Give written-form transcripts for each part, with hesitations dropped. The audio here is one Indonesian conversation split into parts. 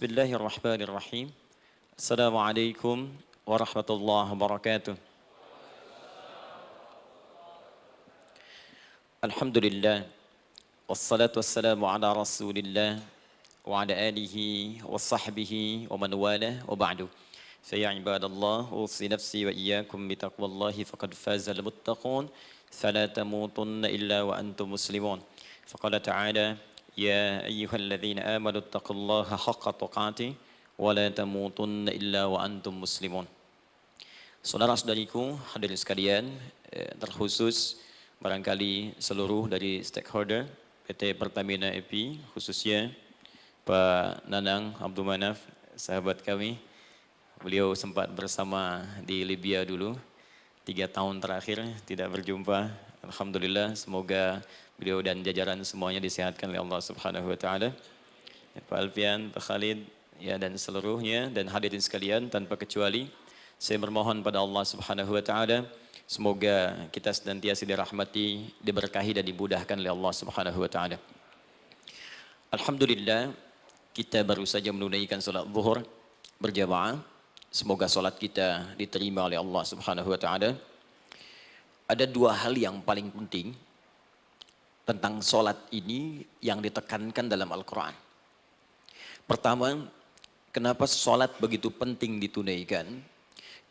Bismillahirrahmanirrahim. Assalamualaikum warahmatullahi wabarakatuh. Alhamdulillah. Wassalatu wassalamu ala rasulillah wa ala alihi wa sahbihi wa man wala wa ba'du. Faya ibadallah, usi nafsi wa iyyakum bitaqwallahi faqad fazal muttaqun. Fala tamutunna illa wa antum muslimun. Faqala ta'ala, ya ayyuhalladzina amanu taqullaha haqqa tuqatih wa la tamutunna illa wa antum muslimun. Saudara-saudariku hadirin sekalian, terkhusus barangkali seluruh dari stakeholder PT Pertamina EP, khususnya Pak Nanang Abdul Manaf, sahabat kami. Beliau sempat bersama di Libya dulu, 3 tahun terakhir tidak berjumpa. Alhamdulillah, semoga beliau dan jajaran semuanya disehatkan oleh Allah Subhanahu wa taala. Pak Alfian, Pak Khalid, ya, dan seluruhnya dan hadirin sekalian tanpa kecuali, saya bermohon pada Allah Subhanahu wa taala semoga kita senantiasa dirahmati, diberkahi dan dimudahkan oleh Allah Subhanahu wa taala. Alhamdulillah, kita baru saja menunaikan salat zuhur berjamaah. Semoga salat kita diterima oleh Allah Subhanahu wa taala. Ada 2 hal yang paling penting tentang salat ini yang ditekankan dalam Al-Qur'an. Pertama, kenapa salat begitu penting ditunaikan?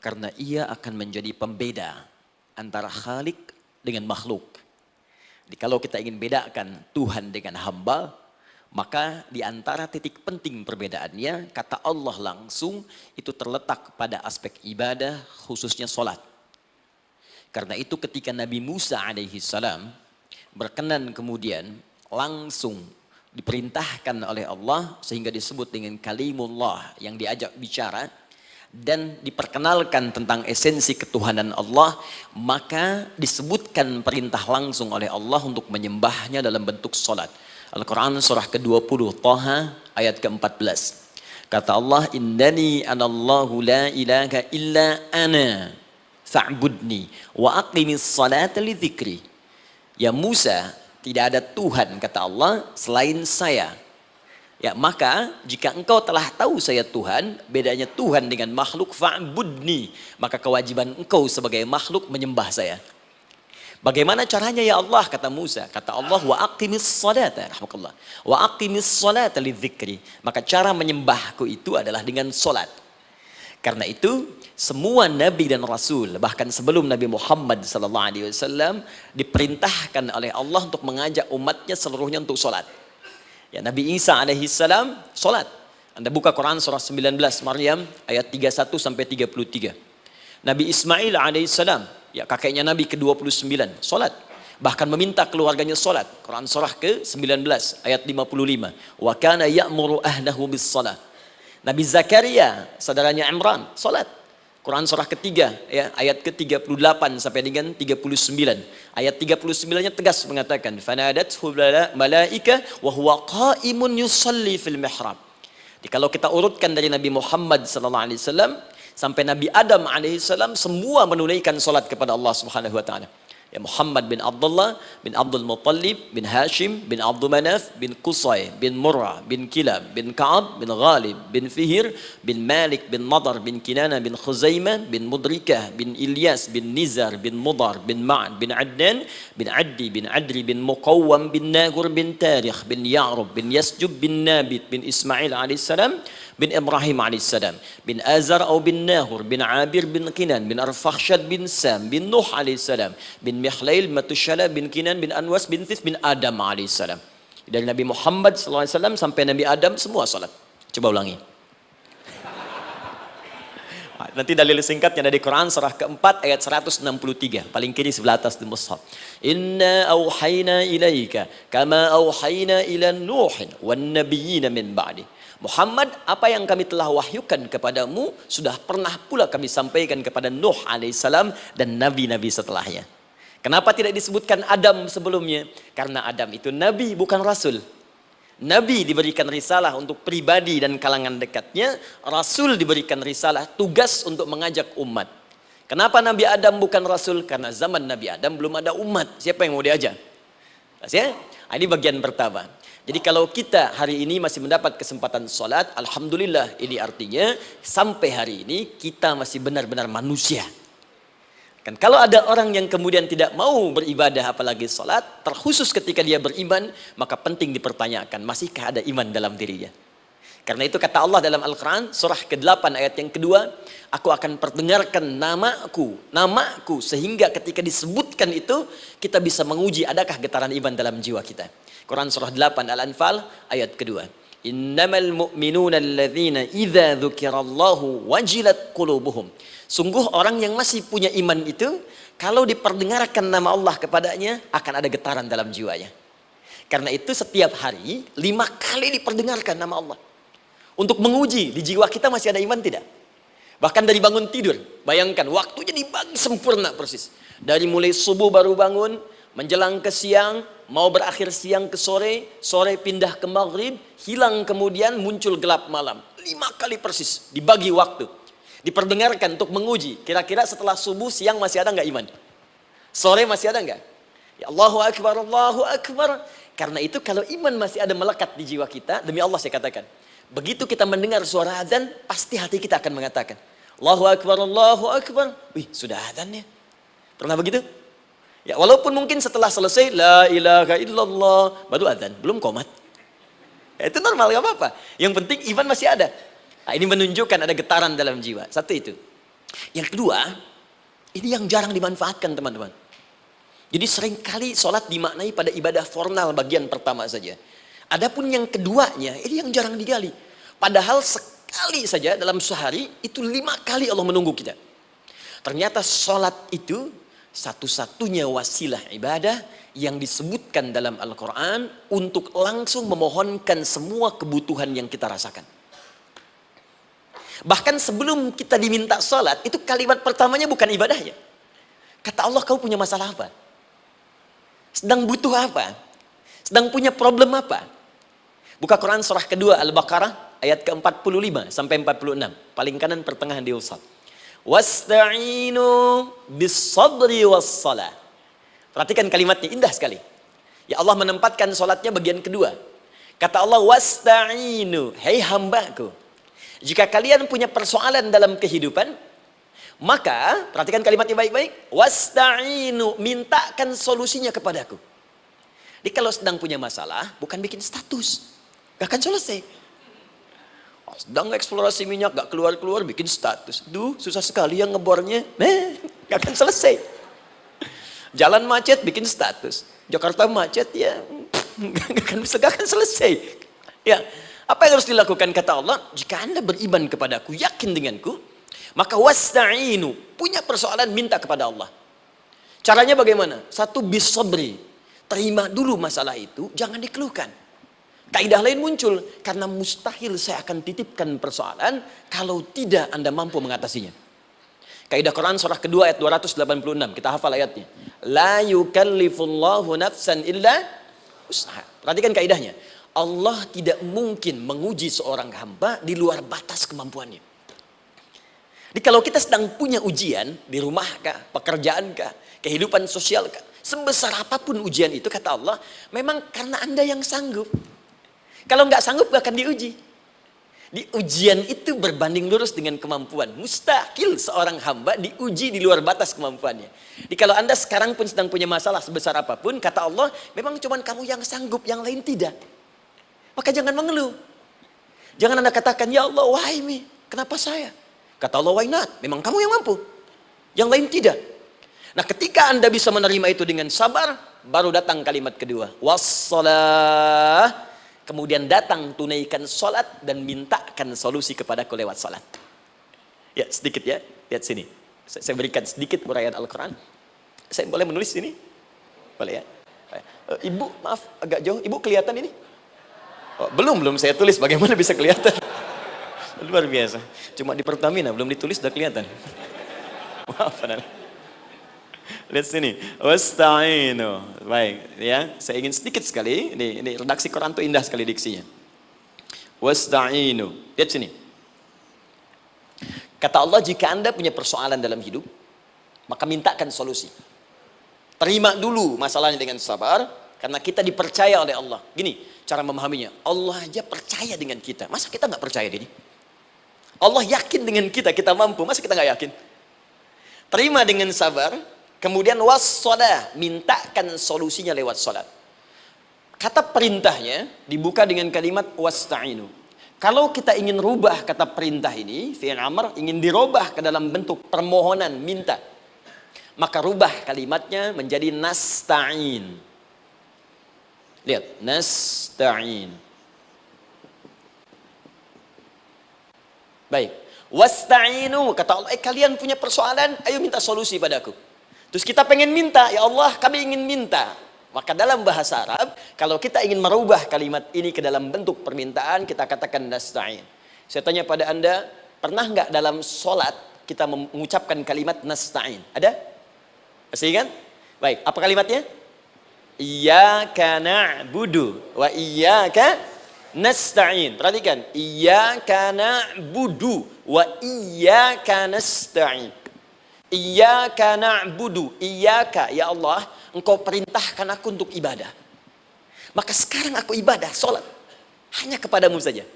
Karena ia akan menjadi pembeda antara Khalik dengan makhluk. Jadi kalau kita ingin bedakan Tuhan dengan hamba, maka di antara titik penting perbedaannya, kata Allah langsung itu terletak pada aspek ibadah, khususnya salat. Karena itu ketika Nabi Musa alaihi salam berkenan kemudian langsung diperintahkan oleh Allah sehingga disebut dengan kalimullah yang diajak bicara dan diperkenalkan tentang esensi ketuhanan Allah, maka disebutkan perintah langsung oleh Allah untuk menyembahnya dalam bentuk salat. Al-Quran surah ke-20 Taha ayat ke-14. Kata Allah, innani anallahu la ilaha illa ana fa'budni wa aqimis salata li dzikri. Ya Musa, tidak ada Tuhan kata Allah selain saya. Ya, maka jika engkau telah tahu saya Tuhan, bedanya Tuhan dengan makhluk, fa'budni, maka kewajiban engkau sebagai makhluk menyembah saya. Bagaimana caranya ya Allah, kata Musa? Kata Allah, wa aqimis salata, rahmatullah. Wa aqimis salata li dzikri. Maka cara menyembahku itu adalah dengan salat. Karena itu semua nabi dan rasul, bahkan sebelum Nabi Muhammad SAW, diperintahkan oleh Allah untuk mengajak umatnya seluruhnya untuk salat. Ya, Nabi Isa alaihissalam salat. Anda buka Quran surah 19 Maryam ayat 31 sampai 33. Nabi Ismail alaihissalam, ya kakeknya Nabi ke-29, salat. Bahkan meminta keluarganya salat. Quran surah ke-19 ayat 55. Wa kana ya'muru ahlahu bis salat. Nabi Zakaria, saudaranya Imran, salat. Quran surah ketiga, ya, ayat ke-38 sampai dengan 39. Ayat 39-nya tegas mengatakan, "Fanadathu malaika wa huwa qa'imun yusalli fil mihrab." Jadi kalau kita urutkan dari Nabi Muhammad SAW sampai Nabi Adam alaihissalam, semua menunaikan salat kepada Allah Subhanahu wa taala. Ya, Muhammad bin Abdullah bin Abdul Muttalib bin Hashim bin Abdul Manaf bin Qusay bin Murrah bin Kilab bin Ka'ab bin Ghalib bin Fihir bin Malik bin Nadar bin Kinana bin Khuzaimah bin Mudrikah bin Ilyas bin Nizar bin Mudar bin Ma'ad bin Adnan bin Addi bin Adri bin Muqawwam bin Nagur bin Tarikh bin Ya'rub bin Yasjub bin Nabit bin Ismail alaihissalam bin Ibrahim alaihissalam bin Azar atau bin Nahur bin Abir bin Kinan bin Arfakhshad bin Sam bin Nuh alaihissalam bin Mihlail Matushala bin Kinan bin Anwas bin Thith bin Adam alaihissalam. Dari Nabi Muhammad SAW sampai Nabi Adam semua salat. Coba ulangi. Nanti dalil singkatnya dari Quran surah keempat ayat 163, paling kiri sebelah atas di mushaf. Inna auhayna ilaika kama auhayna ila Nuhin wan nabiyyin min ba'di. Muhammad, apa yang kami telah wahyukan kepadamu sudah pernah pula kami sampaikan kepada Nuh alaihissalam dan nabi-nabi setelahnya. Kenapa tidak disebutkan Adam sebelumnya? Karena Adam itu nabi bukan rasul. Nabi diberikan risalah untuk pribadi dan kalangan dekatnya, rasul diberikan risalah tugas untuk mengajak umat. Kenapa Nabi Adam bukan rasul? Karena zaman Nabi Adam belum ada umat. Siapa yang mau diajak? Ya? Ini bagian pertama. Jadi kalau kita hari ini masih mendapat kesempatan sholat, alhamdulillah, ini artinya sampai hari ini kita masih benar-benar manusia. Kan kalau ada orang yang kemudian tidak mau beribadah apalagi sholat, terkhusus ketika dia beriman, maka penting dipertanyakan, masihkah ada iman dalam dirinya? Karena itu kata Allah dalam Al-Quran, surah ke-8 ayat yang kedua, aku akan perdengarkan namaku, sehingga ketika disebutkan itu, kita bisa menguji adakah getaran iman dalam jiwa kita. Quran surah 8 Al-Anfal ayat kedua. Innamal mu'minuna alladzina idza dzukirallahu wajilat qulubuhum. Sungguh orang yang masih punya iman itu, kalau diperdengarkan nama Allah kepadanya, akan ada getaran dalam jiwanya. Karena itu setiap hari 5 kali diperdengarkan nama Allah. Untuk menguji di jiwa kita masih ada iman tidak? Bahkan dari bangun tidur, bayangkan waktunya dibagi sempurna persis. Dari mulai subuh baru bangun, menjelang ke siang, mau berakhir siang ke sore, sore pindah ke maghrib, hilang kemudian muncul gelap malam. 5 kali persis dibagi waktu. Diperdengarkan untuk menguji. Kira-kira setelah subuh siang masih ada nggak iman? Sore masih ada nggak? Ya Allahu Akbar, Allahu Akbar. Karena itu kalau iman masih ada melekat di jiwa kita, demi Allah saya katakan, begitu kita mendengar suara azan, pasti hati kita akan mengatakan, Allahu Akbar, Allahu Akbar. Wih, sudah azan ya? Pernah begitu? Ya, walaupun mungkin setelah selesai, La ilaha illallah, baru azan, belum qomat. Ya, itu normal, gak apa-apa. Yang penting iman masih ada. Nah, ini menunjukkan ada getaran dalam jiwa. Satu itu. Yang kedua, ini yang jarang dimanfaatkan teman-teman. Jadi seringkali sholat dimaknai pada ibadah formal bagian pertama saja. Adapun yang keduanya, ini yang jarang digali. Padahal sekali saja dalam sehari, itu 5 kali Allah menunggu kita. Ternyata sholat itu satu-satunya wasilah ibadah yang disebutkan dalam Al-Quran untuk langsung memohonkan semua kebutuhan yang kita rasakan. Bahkan sebelum kita diminta sholat, itu kalimat pertamanya bukan ibadahnya. Kata Allah, kau punya masalah apa? Sedang butuh apa? Sedang punya problem apa? Buka Quran surah kedua Al-Baqarah ayat ke-45 sampai 46. Paling kanan pertengahan di usad. Wasta'inu bis-sabri was-salah. Perhatikan kalimatnya, indah sekali. Ya Allah menempatkan salatnya bagian kedua. Kata Allah, wasta'inu, hei hambaku. Jika kalian punya persoalan dalam kehidupan, maka perhatikan kalimatnya baik-baik. Wasta'inu, mintakan solusinya kepadaku. Jadi kalau sedang punya masalah, bukan bikin status. Gak akan selesai. Sedang eksplorasi minyak, gak keluar-keluar, bikin status. Duh, susah sekali yang ngebornya. Gak akan selesai. Jalan macet, bikin status. Jakarta macet, ya gak akan selesai. Ya, apa yang harus dilakukan kata Allah? Jika Anda beriman kepadaku, yakin denganku, maka wasta'inu, punya persoalan minta kepada Allah. Caranya bagaimana? Satu, bisabri, terima dulu masalah itu, jangan dikeluhkan. Kaidah lain muncul, karena mustahil saya akan titipkan persoalan kalau tidak Anda mampu mengatasinya. Kaidah Quran surah kedua ayat 286, kita hafal ayatnya. La yukallifullahu nafsan illa usaha. Perhatikan kaidahnya. Allah tidak mungkin menguji seorang hamba di luar batas kemampuannya. Jadi kalau kita sedang punya ujian di rumah kah, pekerjaan kah, kehidupan sosial kah, sebesar apapun ujian itu kata Allah, memang karena Anda yang sanggup. Kalau nggak sanggup gak akan diuji. Di ujian itu berbanding lurus dengan kemampuan. Mustahil seorang hamba diuji di luar batas kemampuannya. Jadi kalau Anda sekarang pun sedang punya masalah sebesar apapun, kata Allah, memang cuma kamu yang sanggup, yang lain tidak. Maka jangan mengeluh. Jangan Anda katakan, ya Allah, why me? Kenapa saya? Kata Allah, why not? Memang kamu yang mampu. Yang lain tidak. Nah, ketika Anda bisa menerima itu dengan sabar, baru datang kalimat kedua. Wassalah. Kemudian datang tunaikan sholat dan mintakan solusi kepadaku lewat sholat. Ya, sedikit ya. Lihat sini. Saya berikan sedikit uraian Al-Quran. Saya boleh menulis sini? Boleh ya? Ibu, maaf, agak jauh. Ibu kelihatan ini? Oh, belum saya tulis. Bagaimana bisa kelihatan? Luar biasa. Cuma di Pertamina, belum ditulis udah kelihatan. Maaf, lihat sini. Wasta'inu. Baik, ya. Saya ingin sedikit sekali. Ini redaksi Quran itu indah sekali diksinya. Wasta'inu. Lihat sini. Kata Allah, jika Anda punya persoalan dalam hidup, maka mintakan solusi. Terima dulu masalahnya dengan sabar, karena kita dipercaya oleh Allah. Gini, cara memahaminya. Allah aja percaya dengan kita. Masa kita nggak percaya diri? Allah yakin dengan kita, kita mampu. Masa kita nggak yakin? Terima dengan sabar. Kemudian wassalah, mintakan solusinya lewat salat. Kata perintahnya dibuka dengan kalimat wasta'inu. Kalau kita ingin rubah kata perintah ini, fi'il amr ingin dirubah ke dalam bentuk permohonan, minta. Maka rubah kalimatnya menjadi nasta'in. Lihat, nasta'in. Baik. Wasta'inu, kata Allah, kalian punya persoalan, ayo minta solusi padaku. Terus kita pengen minta, ya Allah, kami ingin minta. Maka dalam bahasa Arab, kalau kita ingin merubah kalimat ini ke dalam bentuk permintaan, kita katakan nasta'in. Saya tanya pada Anda, pernah nggak dalam sholat kita mengucapkan kalimat nasta'in? Ada? Masih ingat? Baik, apa kalimatnya? Iyyaka na'budu wa iyyaka nasta'in. Perhatikan, iyyaka na'budu wa iyyaka nasta'in. Iyyaka na'budu, iyyaka, ya Allah, engkau perintahkan aku untuk ibadah. Maka sekarang aku ibadah, sholat. Hanya kepadamu saja.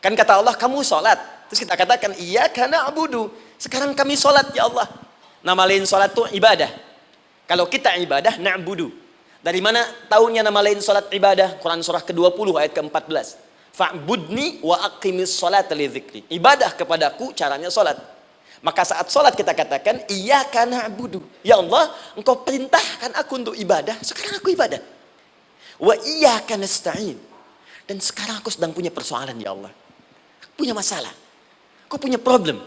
Kan kata Allah, kamu sholat. Terus kita katakan, iyyaka na'budu. Sekarang kami sholat, ya Allah. Nama lain sholat itu ibadah. Kalau kita ibadah, na'budu. Dari mana tahunya nama lain sholat ibadah? Quran surah ke-20 ayat ke-14. Fa'budni wa aqimis sholat li dzikri. Ibadah kepadaku, caranya sholat. Maka saat sholat kita katakan, iyyaka na'budu. Ya Allah, engkau perintahkan aku untuk ibadah. Sekarang aku ibadah. Wa iyyaka nasta'in. Dan sekarang aku sedang punya persoalan, ya Allah. Aku punya masalah. Aku punya problem.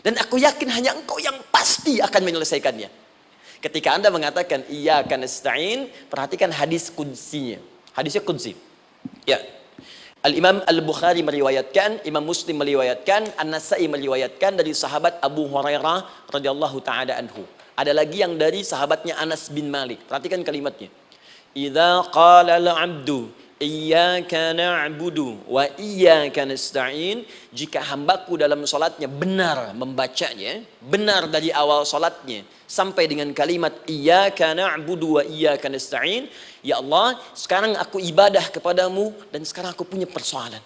Dan aku yakin hanya engkau yang pasti akan menyelesaikannya. Ketika Anda mengatakan, iyyaka nasta'in, perhatikan hadis qudsinya. Hadisnya qudsi. Ya. Al-Imam Al-Bukhari meriwayatkan, Imam Muslim meriwayatkan, An-Nasai meriwayatkan dari sahabat Abu Hurairah radhiyallahu taala anhu. Ada lagi yang dari sahabatnya Anas bin Malik. Perhatikan kalimatnya. Idza qala al-'abdu iyyaka na'budu wa iyyaka nasta'in, jika hambaku dalam salatnya benar membacanya, benar dari awal salatnya sampai dengan kalimat iyyaka na'budu wa iyyaka nasta'in, ya Allah, sekarang aku ibadah kepadamu dan sekarang aku punya persoalan.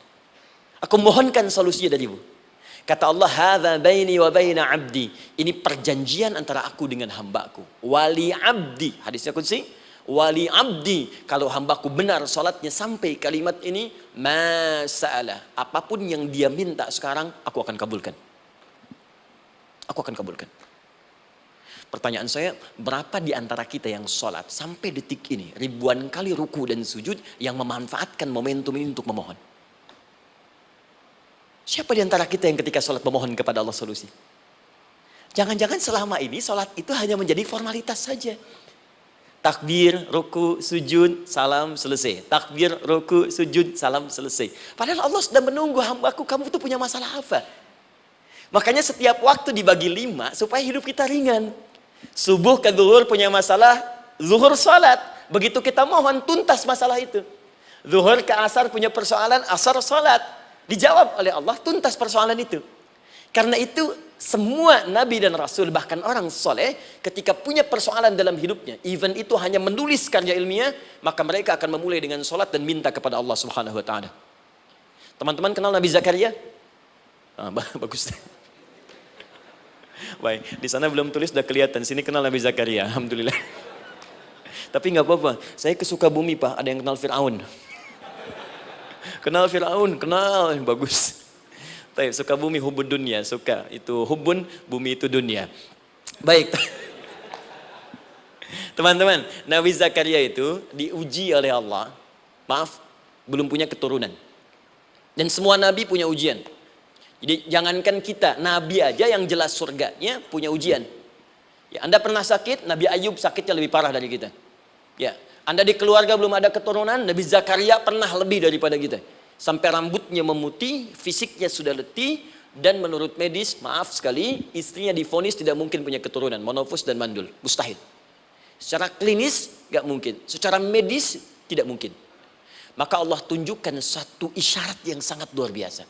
Aku mohonkan solusinya darimu. Kata Allah, hadza baini wa baina 'abdi. Ini perjanjian antara aku dengan hambaku. Wali 'abdi. Hadisnya qudsi. Wali 'abdi, kalau hambaku benar salatnya sampai kalimat ini, masa'alah. Apapun yang dia minta sekarang, aku akan kabulkan. Aku akan kabulkan. Pertanyaan saya, berapa di antara kita yang sholat sampai detik ini, ribuan kali ruku dan sujud, yang memanfaatkan momentum ini untuk memohon? Siapa di antara kita yang ketika sholat memohon kepada Allah solusi? Jangan-jangan selama ini sholat itu hanya menjadi formalitas saja. Takbir, ruku, sujud, salam, selesai. Takbir, ruku, sujud, salam, selesai. Padahal Allah sudah menunggu, hambaku, kamu itu punya masalah apa? Makanya setiap waktu dibagi 5 supaya hidup kita ringan. Subuh ke zuhur punya masalah, zuhur salat. Begitu kita mohon, tuntas masalah itu. Zuhur ke asar punya persoalan, asar salat. Dijawab oleh Allah, tuntas persoalan itu. Karena itu semua nabi dan rasul, bahkan orang soleh, ketika punya persoalan dalam hidupnya, even itu hanya menulis karya ilmiah, maka mereka akan memulai dengan sholat dan minta kepada Allah Subhanahu Wa Taala. Teman-teman kenal Nabi Zakaria? Bagus. Baik, di sana belum tulis, sudah kelihatan. Sini kenal Nabi Zakaria, alhamdulillah. Tapi nggak apa-apa. Saya ke Sukabumi, Pak. Ada yang kenal Fir'aun? Kenal Fir'aun, kenal, bagus. Sukabumi hubun dunia, suka itu hubun, bumi itu dunia. Baik. Teman-teman, Nabi Zakaria itu diuji oleh Allah. Maaf, belum punya keturunan. Dan semua nabi punya ujian. Jadi jangankan kita, nabi aja yang jelas surganya punya ujian. Ya, Anda pernah sakit, Nabi Ayub sakitnya lebih parah dari kita. Ya, Anda di keluarga belum ada keturunan, Nabi Zakaria pernah lebih daripada kita. Sampai rambutnya memutih, fisiknya sudah letih, dan menurut medis, maaf sekali, istrinya divonis tidak mungkin punya keturunan, monofus dan mandul, mustahil. Secara klinis gak mungkin, secara medis tidak mungkin. Maka Allah tunjukkan satu isyarat yang sangat luar biasa.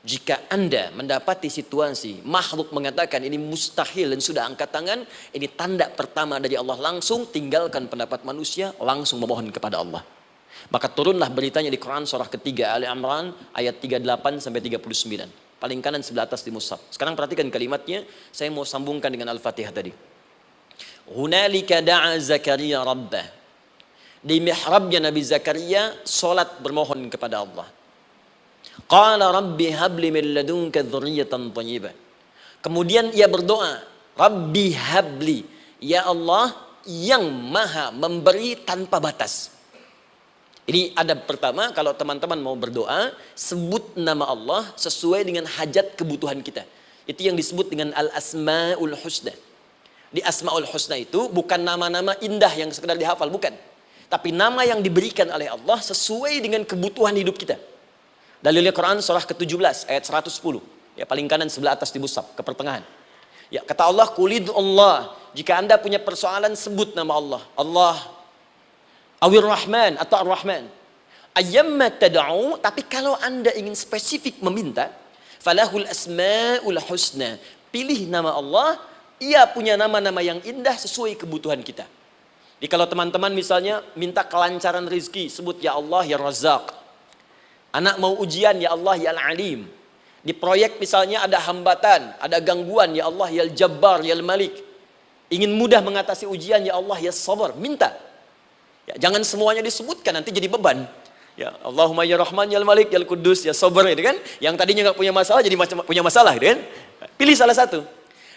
Jika Anda mendapati situasi makhluk mengatakan ini mustahil dan sudah angkat tangan, ini tanda pertama dari Allah, langsung tinggalkan pendapat manusia, langsung memohon kepada Allah. Maka turunlah beritanya di Quran surah ketiga Ali Imran ayat 38 sampai 39. Paling kanan sebelah atas di mushaf. Sekarang perhatikan kalimatnya, saya mau sambungkan dengan Al-Fatihah tadi. Hunalika da'a Zakaria rabbah. Di mihrabnya Nabi Zakaria salat bermohon kepada Allah. Qala rabbi habli min ladunka dzurriyyatan thayyibah. Kemudian ia berdoa, Rabbi habli, ya Allah yang maha memberi tanpa batas. Ini adab pertama, kalau teman-teman mau berdoa, sebut nama Allah sesuai dengan hajat kebutuhan kita. Itu yang disebut dengan al-asma'ul husna. Di asma'ul husna itu bukan nama-nama indah yang sekedar dihafal, bukan. Tapi nama yang diberikan oleh Allah sesuai dengan kebutuhan hidup kita. Dalilnya Quran surah ke-17 ayat 110. Ya, paling kanan sebelah atas di mushaf, ke pertengahan. Ya, kata Allah, Qulid Allah. Jika Anda punya persoalan, sebut nama Allah. Allah Awir Rahman atau Ar-Rahman. Ayyamma tad'u, tapi kalau Anda ingin spesifik meminta, falahul asmaul husna. Pilih nama Allah, ia punya nama-nama yang indah sesuai kebutuhan kita. Jadi kalau teman-teman misalnya minta kelancaran rezeki, sebut ya Allah ya Razzaq. Anak mau ujian, ya Allah ya Al-Alim. Di proyek misalnya ada hambatan, ada gangguan, ya Allah ya Al-Jabbar ya Al-Malik. Ingin mudah mengatasi ujian, ya Allah ya Sabar. Minta. Ya, jangan semuanya disebutkan, nanti jadi beban. Ya, Allahumma ya Rahman ya Al-Malik ya Al-Quddus ya Sabar, gitu kan? Yang tadinya nggak punya masalah jadi punya masalah, gitu kan? Pilih salah satu.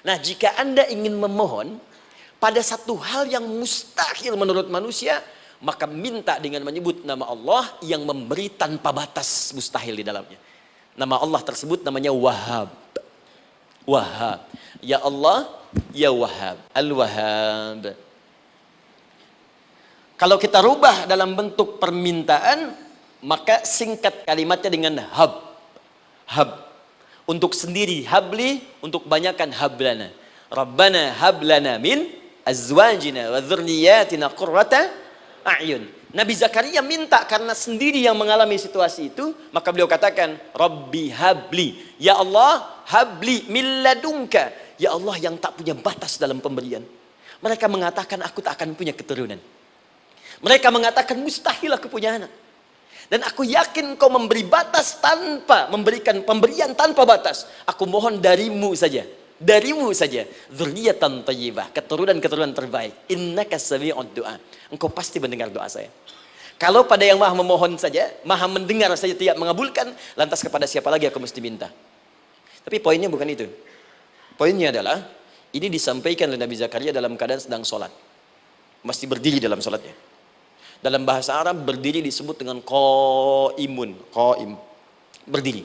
Nah, jika Anda ingin memohon pada satu hal yang mustahil menurut manusia, maka minta dengan menyebut nama Allah yang memberi tanpa batas, mustahil di dalamnya. Nama Allah tersebut namanya Wahhab. Wahhab. Ya Allah, ya Wahhab. Al-Wahhab. Kalau kita rubah dalam bentuk permintaan, maka singkat kalimatnya dengan hab. Hab. Untuk sendiri habli, untuk banyakkan hablana. Rabbana hablana min azwajina wa dzurriyyatina qurrata a'yun. Nabi Zakaria minta karena sendiri yang mengalami situasi itu, maka beliau katakan, Rabbi habli. Ya Allah, habli min ladunka. Ya Allah yang tak punya batas dalam pemberian. Mereka mengatakan aku tak akan punya keturunan. Mereka mengatakan mustahil aku punya anak. Dan aku yakin kau memberi batas tanpa memberikan pemberian tanpa batas. Aku mohon darimu saja. Darimu saja. Dzurriyyatan thayyibah, keturunan-keturunan terbaik. Innaka sami'ud du'a. Engkau pasti mendengar doa saya. Kalau pada yang maha memohon saja, maha mendengar saja tidak mengabulkan, lantas kepada siapa lagi aku mesti minta? Tapi poinnya bukan itu. Poinnya adalah ini disampaikan oleh Nabi Zakaria dalam keadaan sedang sholat. Mesti berdiri dalam sholatnya. Dalam bahasa Arab berdiri disebut dengan qaimun, qaim, berdiri.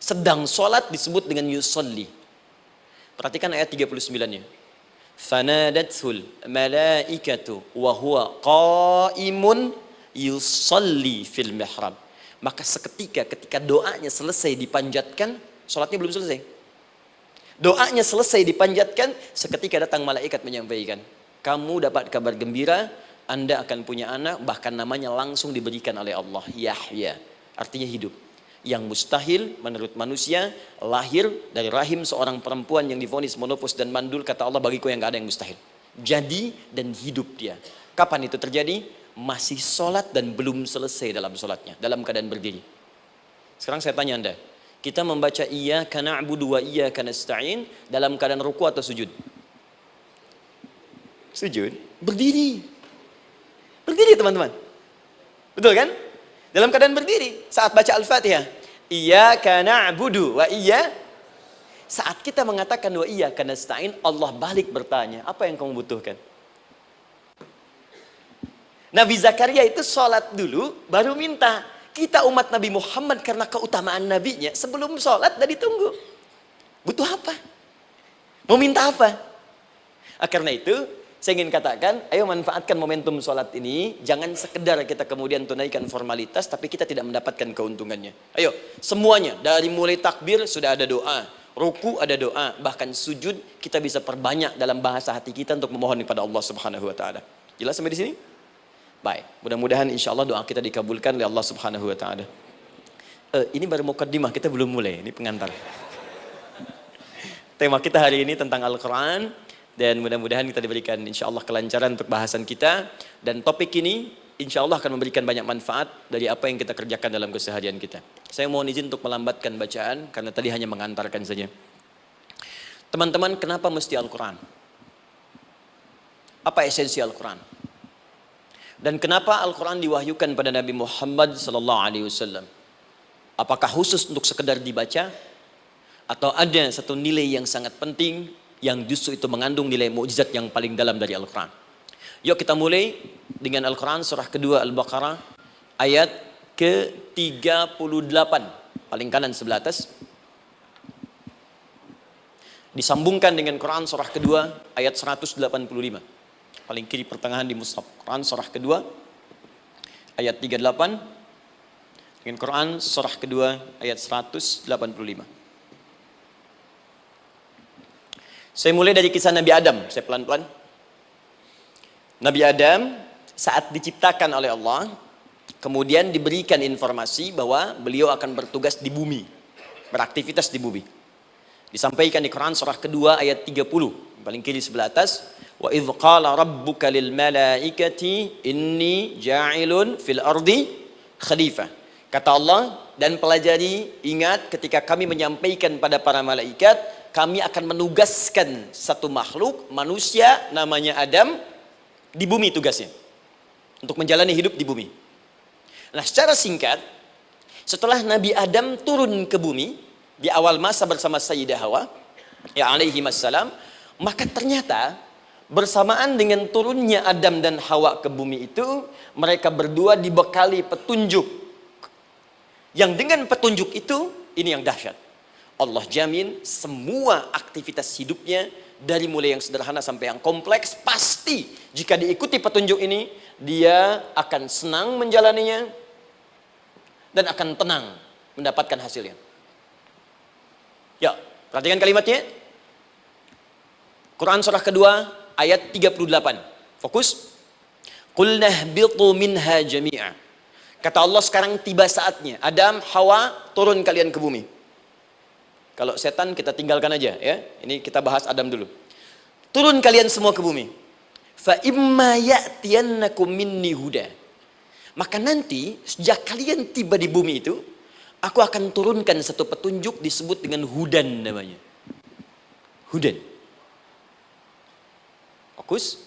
Sedang sholat disebut dengan yusalli. Perhatikan ayat 39-nya. Fanadathul malaikatu wa huwa qaimun yusalli fil mihrab. Maka seketika ketika doanya selesai dipanjatkan, sholatnya belum selesai. Doanya selesai dipanjatkan, seketika datang malaikat menyampaikan, kamu dapat kabar gembira, Anda akan punya anak, bahkan namanya langsung diberikan oleh Allah, Yahya, artinya hidup. Yang mustahil menurut manusia, lahir dari rahim seorang perempuan yang divonis monopos dan mandul, kata Allah, bagiku yang gak ada yang mustahil. Jadi dan hidup dia. Kapan itu terjadi? Masih sholat dan belum selesai dalam sholatnya, dalam keadaan berdiri. Sekarang saya tanya Anda, kita membaca iyyaka na'budu wa iyyaka nasta'in dalam keadaan ruku atau sujud? Sujud, berdiri. Berdiri teman-teman. Betul kan? Dalam keadaan berdiri saat baca Al-Fatihah. Iyyaka na'budu wa saat kita mengatakan wa iyyaka nasta'in, Allah balik bertanya, apa yang kamu butuhkan? Nabi Zakaria itu sholat dulu baru minta. Kita umat Nabi Muhammad karena keutamaan nabinya, sebelum sholat dah ditunggu. Butuh apa? Mau minta apa? Karena itu saya ingin katakan, ayo manfaatkan momentum sholat ini. Jangan sekedar kita kemudian tunaikan formalitas, tapi kita tidak mendapatkan keuntungannya. Ayo, semuanya. Dari mulai takbir sudah ada doa. Ruku ada doa. Bahkan sujud kita bisa perbanyak dalam bahasa hati kita untuk memohon kepada Allah Subhanahu Wa Taala. Jelas sampai di sini? Baik. Mudah-mudahan insya Allah doa kita dikabulkan oleh Allah Subhanahu Wa Taala. Ini baru mukaddimah, kita belum mulai. Ini pengantar. Tema kita hari ini tentang Al-Quran. Dan mudah-mudahan kita diberikan insya Allah kelancaran untuk bahasan kita. Dan topik ini insya Allah akan memberikan banyak manfaat dari apa yang kita kerjakan dalam keseharian kita. Saya mohon izin untuk melambatkan bacaan karena tadi hanya mengantarkan saja. Teman-teman, kenapa mesti Al-Quran? Apa esensi Al-Quran? Dan kenapa Al-Quran diwahyukan pada Nabi Muhammad SAW? Apakah khusus untuk sekedar dibaca? Atau ada satu nilai yang sangat penting yang justru itu mengandung nilai mukjizat yang paling dalam dari Al-Quran? Yuk kita mulai dengan Al-Quran surah kedua Al-Baqarah ayat ke-38. Paling kanan sebelah atas. Disambungkan dengan Quran surah kedua ayat 185. Paling kiri pertengahan di mushaf. Quran surah kedua ayat 38 dengan Quran surah kedua ayat 185. Saya mulai dari kisah Nabi Adam. Saya pelan-pelan. Nabi Adam saat diciptakan oleh Allah, kemudian diberikan informasi bahwa beliau akan bertugas di bumi, beraktivitas di bumi. Disampaikan di Quran surah kedua ayat 30, paling kiri sebelah atas. Wa idh qala rabbuka lil malaikati inni ja'ilun fil ardi khalifah. Kata Allah, dan pelajari, ingat ketika kami menyampaikan pada para malaikat, kami akan menugaskan satu makhluk manusia namanya Adam di bumi tugasnya. Untuk menjalani hidup di bumi. Nah, secara singkat, setelah Nabi Adam turun ke bumi di awal masa bersama Sayyidah Hawa, ya alaihi wassalam, maka ternyata bersamaan dengan turunnya Adam dan Hawa ke bumi itu, mereka berdua dibekali petunjuk. Yang dengan petunjuk itu, ini yang dahsyat. Allah jamin semua aktivitas hidupnya, dari mulai yang sederhana sampai yang kompleks, pasti jika diikuti petunjuk ini, dia akan senang menjalaninya dan akan tenang mendapatkan hasilnya. Ya, perhatikan kalimatnya. Quran surah kedua ayat 38. Fokus. Qul nahbitu minha jami'a. Kata Allah, sekarang tiba saatnya. Adam, Hawa, turun kalian ke bumi. Kalau setan kita tinggalkan aja ya. Ini kita bahas Adam dulu. Turun kalian semua ke bumi. Fa imma ya'tiyannakum minni huda. Maka nanti sejak kalian tiba di bumi itu, aku akan turunkan satu petunjuk disebut dengan hudan namanya. Hudan. Fokus.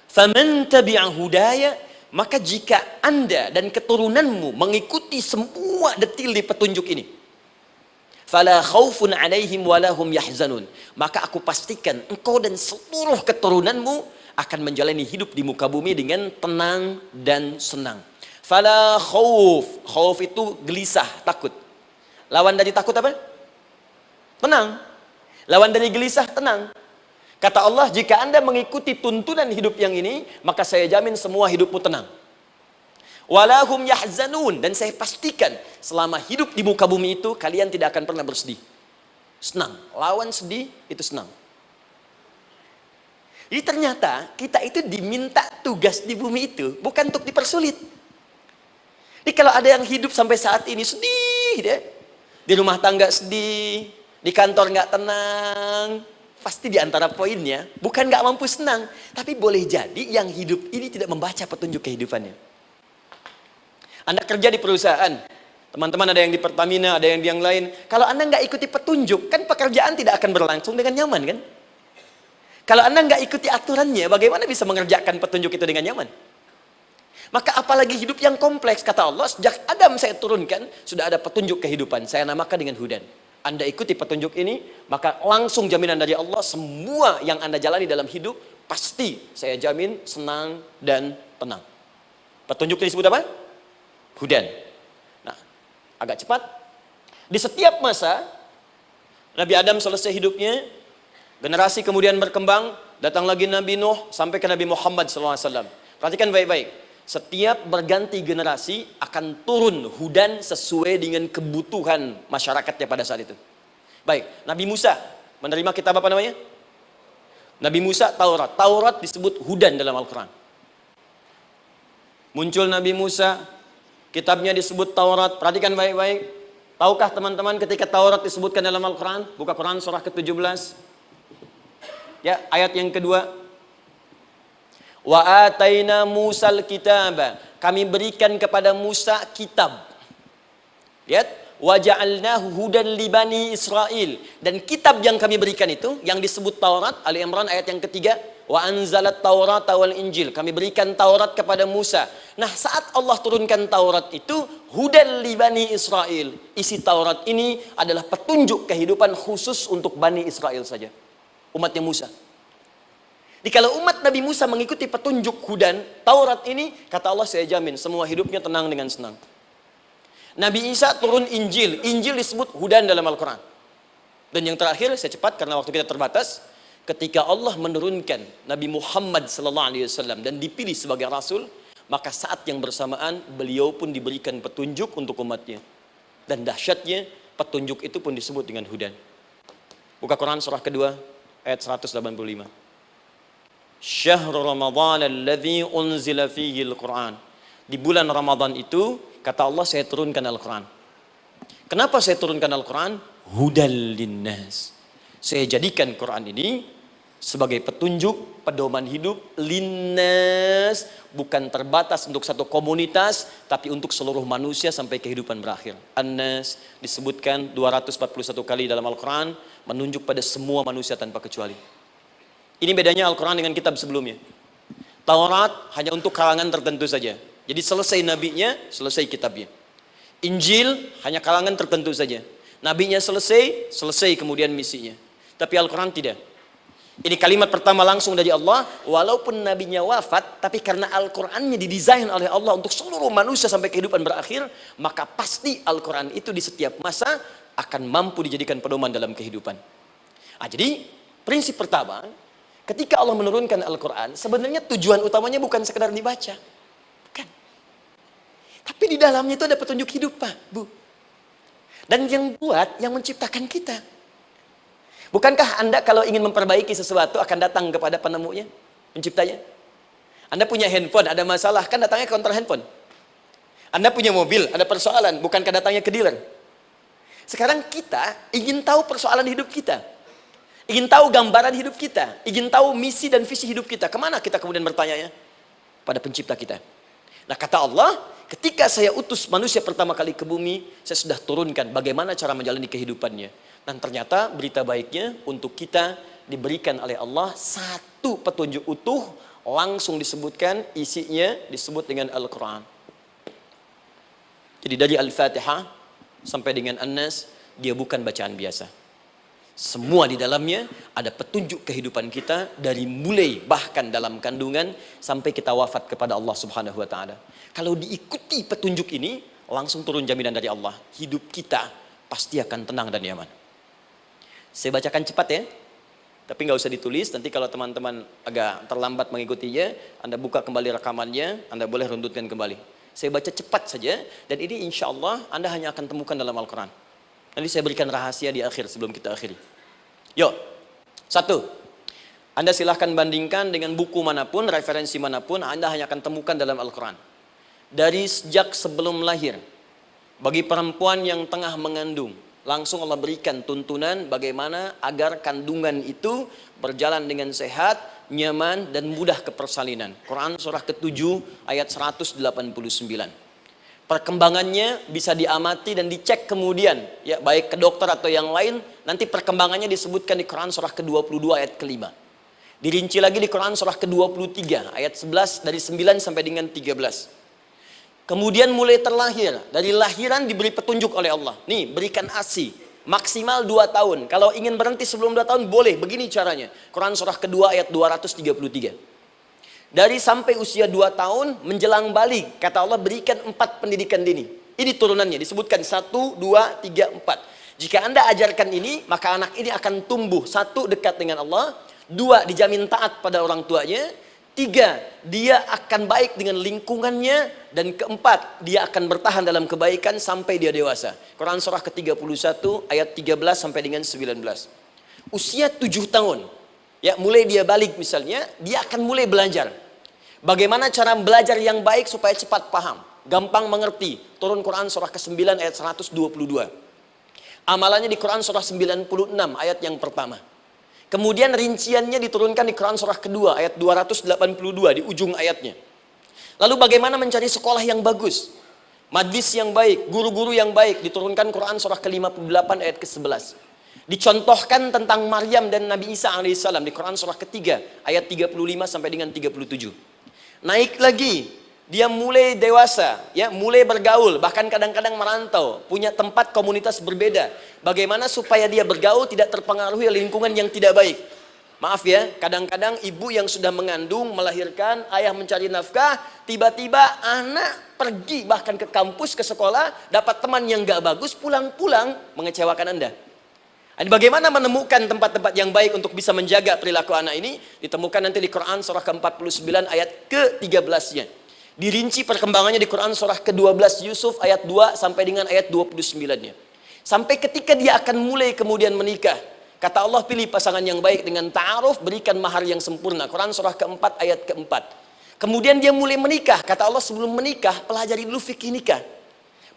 Faman tabi'a hudaya, maka jika Anda dan keturunanmu mengikuti semua detil di petunjuk ini, fala khaufun 'alaihim wala hum yahzanun, maka aku pastikan engkau dan seluruh keturunanmu akan menjalani hidup di muka bumi dengan tenang dan senang. Fala khauf, khauf itu gelisah, takut. Lawan dari takut apa? Tenang. Lawan dari gelisah, tenang. Kata Allah, jika Anda mengikuti tuntunan hidup yang ini, maka saya jamin semua hidupmu tenang. Walahum yahzanun, dan saya pastikan selama hidup di muka bumi itu, kalian tidak akan pernah bersedih. Senang. Lawan sedih, itu senang. Jadi ternyata kita itu diminta tugas di bumi itu bukan untuk dipersulit. Jadi kalau ada yang hidup sampai saat ini sedih, deh, di rumah tangga sedih, di kantor nggak tenang, pasti di antara poinnya bukan nggak mampu senang, tapi boleh jadi yang hidup ini tidak membaca petunjuk kehidupannya. Anda kerja di perusahaan, teman-teman ada yang di Pertamina, ada yang di yang lain. Kalau Anda nggak ikuti petunjuk, kan pekerjaan tidak akan berlangsung dengan nyaman, kan? Kalau Anda nggak ikuti aturannya, bagaimana bisa mengerjakan petunjuk itu dengan nyaman? Maka apalagi hidup yang kompleks, kata Allah, sejak Adam saya turunkan, sudah ada petunjuk kehidupan, saya namakan dengan hudan. Anda ikuti petunjuk ini, maka langsung jaminan dari Allah, semua yang Anda jalani dalam hidup, pasti saya jamin senang dan tenang. Petunjuk ini disebut apa? Hudan. Nah, agak cepat. Di setiap masa, Nabi Adam selesai hidupnya, generasi kemudian berkembang, datang lagi Nabi Nuh, sampai ke Nabi Muhammad SAW. Perhatikan baik-baik. Setiap berganti generasi akan turun hudan sesuai dengan kebutuhan masyarakatnya pada saat itu. Baik, Nabi Musa menerima kitab apa namanya? Nabi Musa Taurat. Taurat disebut hudan dalam Al-Quran. Muncul Nabi Musa, kitabnya disebut Taurat. Perhatikan baik-baik. Tahukah teman-teman ketika Taurat disebutkan dalam Al-Quran? Buka Quran surah ke-17. Ya, ayat yang kedua. Wa ataina Musal kitaba. Kami berikan kepada Musa kitab. Lihat. Wa ja'alnahu hudan li bani Israil. Dan kitab yang kami berikan itu, yang disebut Taurat, Ali Imran ayat yang ketiga. Wa anzalat Taurata wal Injil. Kami berikan Taurat kepada Musa. Nah, saat Allah turunkan Taurat itu, hudan li bani Israil. Isi Taurat ini adalah petunjuk kehidupan khusus untuk Bani Israel saja. Umatnya Musa. Jadi kalau umat Nabi Musa mengikuti petunjuk hudan, Taurat ini, kata Allah, saya jamin semua hidupnya tenang dengan senang. Nabi Isa turun Injil. Injil disebut hudan dalam Al-Quran. Dan yang terakhir, saya cepat karena waktu kita terbatas. Ketika Allah menurunkan Nabi Muhammad SAW dan dipilih sebagai Rasul, maka saat yang bersamaan beliau pun diberikan petunjuk untuk umatnya. Dan dahsyatnya, petunjuk itu pun disebut dengan hudan. Buka Quran surah kedua, ayat 185. Syahrul Ramadan alladzi unzila fihi al-Quran. Di bulan Ramadan itu, kata Allah, saya turunkan Al-Quran. Kenapa saya turunkan Al-Quran? Hudal linnas. Saya jadikan Quran ini sebagai petunjuk, pedoman hidup linnas, bukan terbatas untuk satu komunitas, tapi untuk seluruh manusia sampai kehidupan berakhir. An-nas disebutkan 241 kali dalam Al-Quran, menunjuk pada semua manusia tanpa kecuali. Ini bedanya Al-Quran dengan kitab sebelumnya. Taurat hanya untuk kalangan tertentu saja. Jadi selesai nabinya, selesai kitabnya. Injil hanya kalangan tertentu saja. Nabinya selesai, selesai kemudian misinya. Tapi Al-Quran tidak. Ini kalimat pertama langsung dari Allah. Walaupun nabinya wafat, tapi karena Al-Qurannya didesain oleh Allah untuk seluruh manusia sampai kehidupan berakhir, maka pasti Al-Quran itu di setiap masa akan mampu dijadikan pedoman dalam kehidupan. Jadi prinsip pertama, ketika Allah menurunkan Al-Quran, sebenarnya tujuan utamanya bukan sekedar dibaca. Tapi di dalamnya itu ada petunjuk hidup, Pak, Bu. Dan yang buat, yang menciptakan kita. Bukankah Anda kalau ingin memperbaiki sesuatu akan datang kepada penemunya, penciptanya? Anda punya handphone, ada masalah, kan datangnya ke counter handphone. Anda punya mobil, ada persoalan, bukankah datangnya ke dealer? Sekarang kita ingin tahu persoalan hidup kita. Ingin tahu gambaran hidup kita. Ingin tahu misi dan visi hidup kita. Kemana kita kemudian bertanya? Pada pencipta kita. Nah, kata Allah, ketika saya utus manusia pertama kali ke bumi, saya sudah turunkan bagaimana cara menjalani kehidupannya. Dan ternyata berita baiknya untuk kita diberikan oleh Allah satu petunjuk utuh, langsung disebutkan, isinya disebut dengan Al-Quran. Jadi dari Al-Fatihah sampai dengan An-Nas, dia bukan bacaan biasa. Semua di dalamnya ada petunjuk kehidupan kita dari mulai bahkan dalam kandungan sampai kita wafat kepada Allah Subhanahu wa taala. Kalau diikuti petunjuk ini, langsung turun jaminan dari Allah. Hidup kita pasti akan tenang dan nyaman. Saya bacakan cepat ya. Tapi nggak usah ditulis, nanti kalau teman-teman agak terlambat mengikutinya, Anda buka kembali rekamannya, Anda boleh runtutkan kembali. Saya baca cepat saja, dan ini insya Allah Anda hanya akan temukan dalam Al-Quran. Nanti saya berikan rahasia di akhir sebelum kita akhiri. Yuk, satu, Anda silahkan bandingkan dengan buku manapun, referensi manapun, Anda hanya akan temukan dalam Al-Quran. Dari sejak sebelum lahir, bagi perempuan yang tengah mengandung, langsung Allah berikan tuntunan bagaimana agar kandungan itu berjalan dengan sehat, nyaman, dan mudah ke persalinan. Quran surah ke-7 ayat 189. Perkembangannya bisa diamati dan dicek kemudian, ya baik ke dokter atau yang lain. Nanti perkembangannya disebutkan di Quran surah ke-22 ayat ke-5. Dirinci lagi di Quran surah ke-23 ayat 11 dari 9 sampai dengan 13. Kemudian mulai terlahir, dari lahiran diberi petunjuk oleh Allah. Nih, berikan ASI maksimal 2 tahun. Kalau ingin berhenti sebelum 2 tahun boleh, begini caranya. Quran surah ke-2 ayat 233. Dari sampai usia 2 tahun menjelang balik, kata Allah berikan 4 pendidikan dini. Ini turunannya disebutkan 1, 2, 3, 4. Jika Anda ajarkan ini, maka anak ini akan tumbuh. 1, dekat dengan Allah. 2, dijamin taat pada orang tuanya. 3, dia akan baik dengan lingkungannya. Dan 4, dia akan bertahan dalam kebaikan sampai dia dewasa. Quran surah ke-31 ayat 13 sampai dengan 19. Usia 7 tahun. Ya, mulai dia balik misalnya, dia akan mulai belajar. Bagaimana cara belajar yang baik supaya cepat paham, gampang mengerti. Turun Quran surah ke-9 ayat 122. Amalannya di Quran surah 96 ayat yang pertama. Kemudian rinciannya diturunkan di Quran surah kedua ayat 282 di ujung ayatnya. Lalu bagaimana mencari sekolah yang bagus, majlis yang baik, guru-guru yang baik, diturunkan Quran surah ke-58 ayat ke-11. Dicontohkan tentang Maryam dan Nabi Isa alaihissalam di Quran surah ketiga ayat 35 sampai dengan 37. Naik lagi, dia mulai dewasa, ya, mulai bergaul, bahkan kadang-kadang merantau, punya tempat komunitas berbeda. Bagaimana supaya dia bergaul tidak terpengaruhi oleh lingkungan yang tidak baik. Maaf ya, kadang-kadang ibu yang sudah mengandung, melahirkan, ayah mencari nafkah, tiba-tiba anak pergi bahkan ke kampus, ke sekolah, dapat teman yang gak bagus, pulang-pulang mengecewakan Anda. Dan bagaimana menemukan tempat-tempat yang baik untuk bisa menjaga perilaku anak ini? Ditemukan nanti di Quran surah ke-49 ayat ke-13-nya. Dirinci perkembangannya di Quran surah ke-12 Yusuf ayat 2 sampai dengan ayat 29-nya. Sampai ketika dia akan mulai kemudian menikah. Kata Allah, pilih pasangan yang baik dengan ta'aruf, berikan mahar yang sempurna. Quran surah ke-4 ayat ke-4. Kemudian dia mulai menikah. Kata Allah, sebelum menikah, pelajari dulu fikih nikah.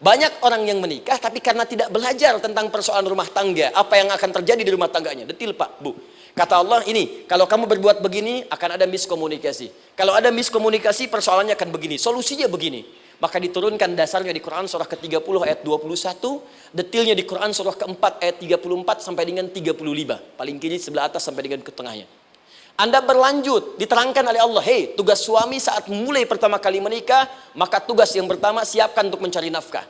Banyak orang yang menikah tapi karena tidak belajar tentang persoalan rumah tangga, apa yang akan terjadi di rumah tangganya. Detil Pak, Bu. Kata Allah, ini kalau kamu berbuat begini akan ada miskomunikasi. Kalau ada miskomunikasi persoalannya akan begini, solusinya begini. Maka diturunkan dasarnya di Quran surah ke-30 ayat 21, detilnya di Quran surah ke-4 ayat 34 sampai dengan 35. Paling kiri sebelah atas sampai dengan ke tengahnya. Anda berlanjut, diterangkan oleh Allah, hei, tugas suami saat mulai pertama kali menikah, maka tugas yang pertama siapkan untuk mencari nafkah.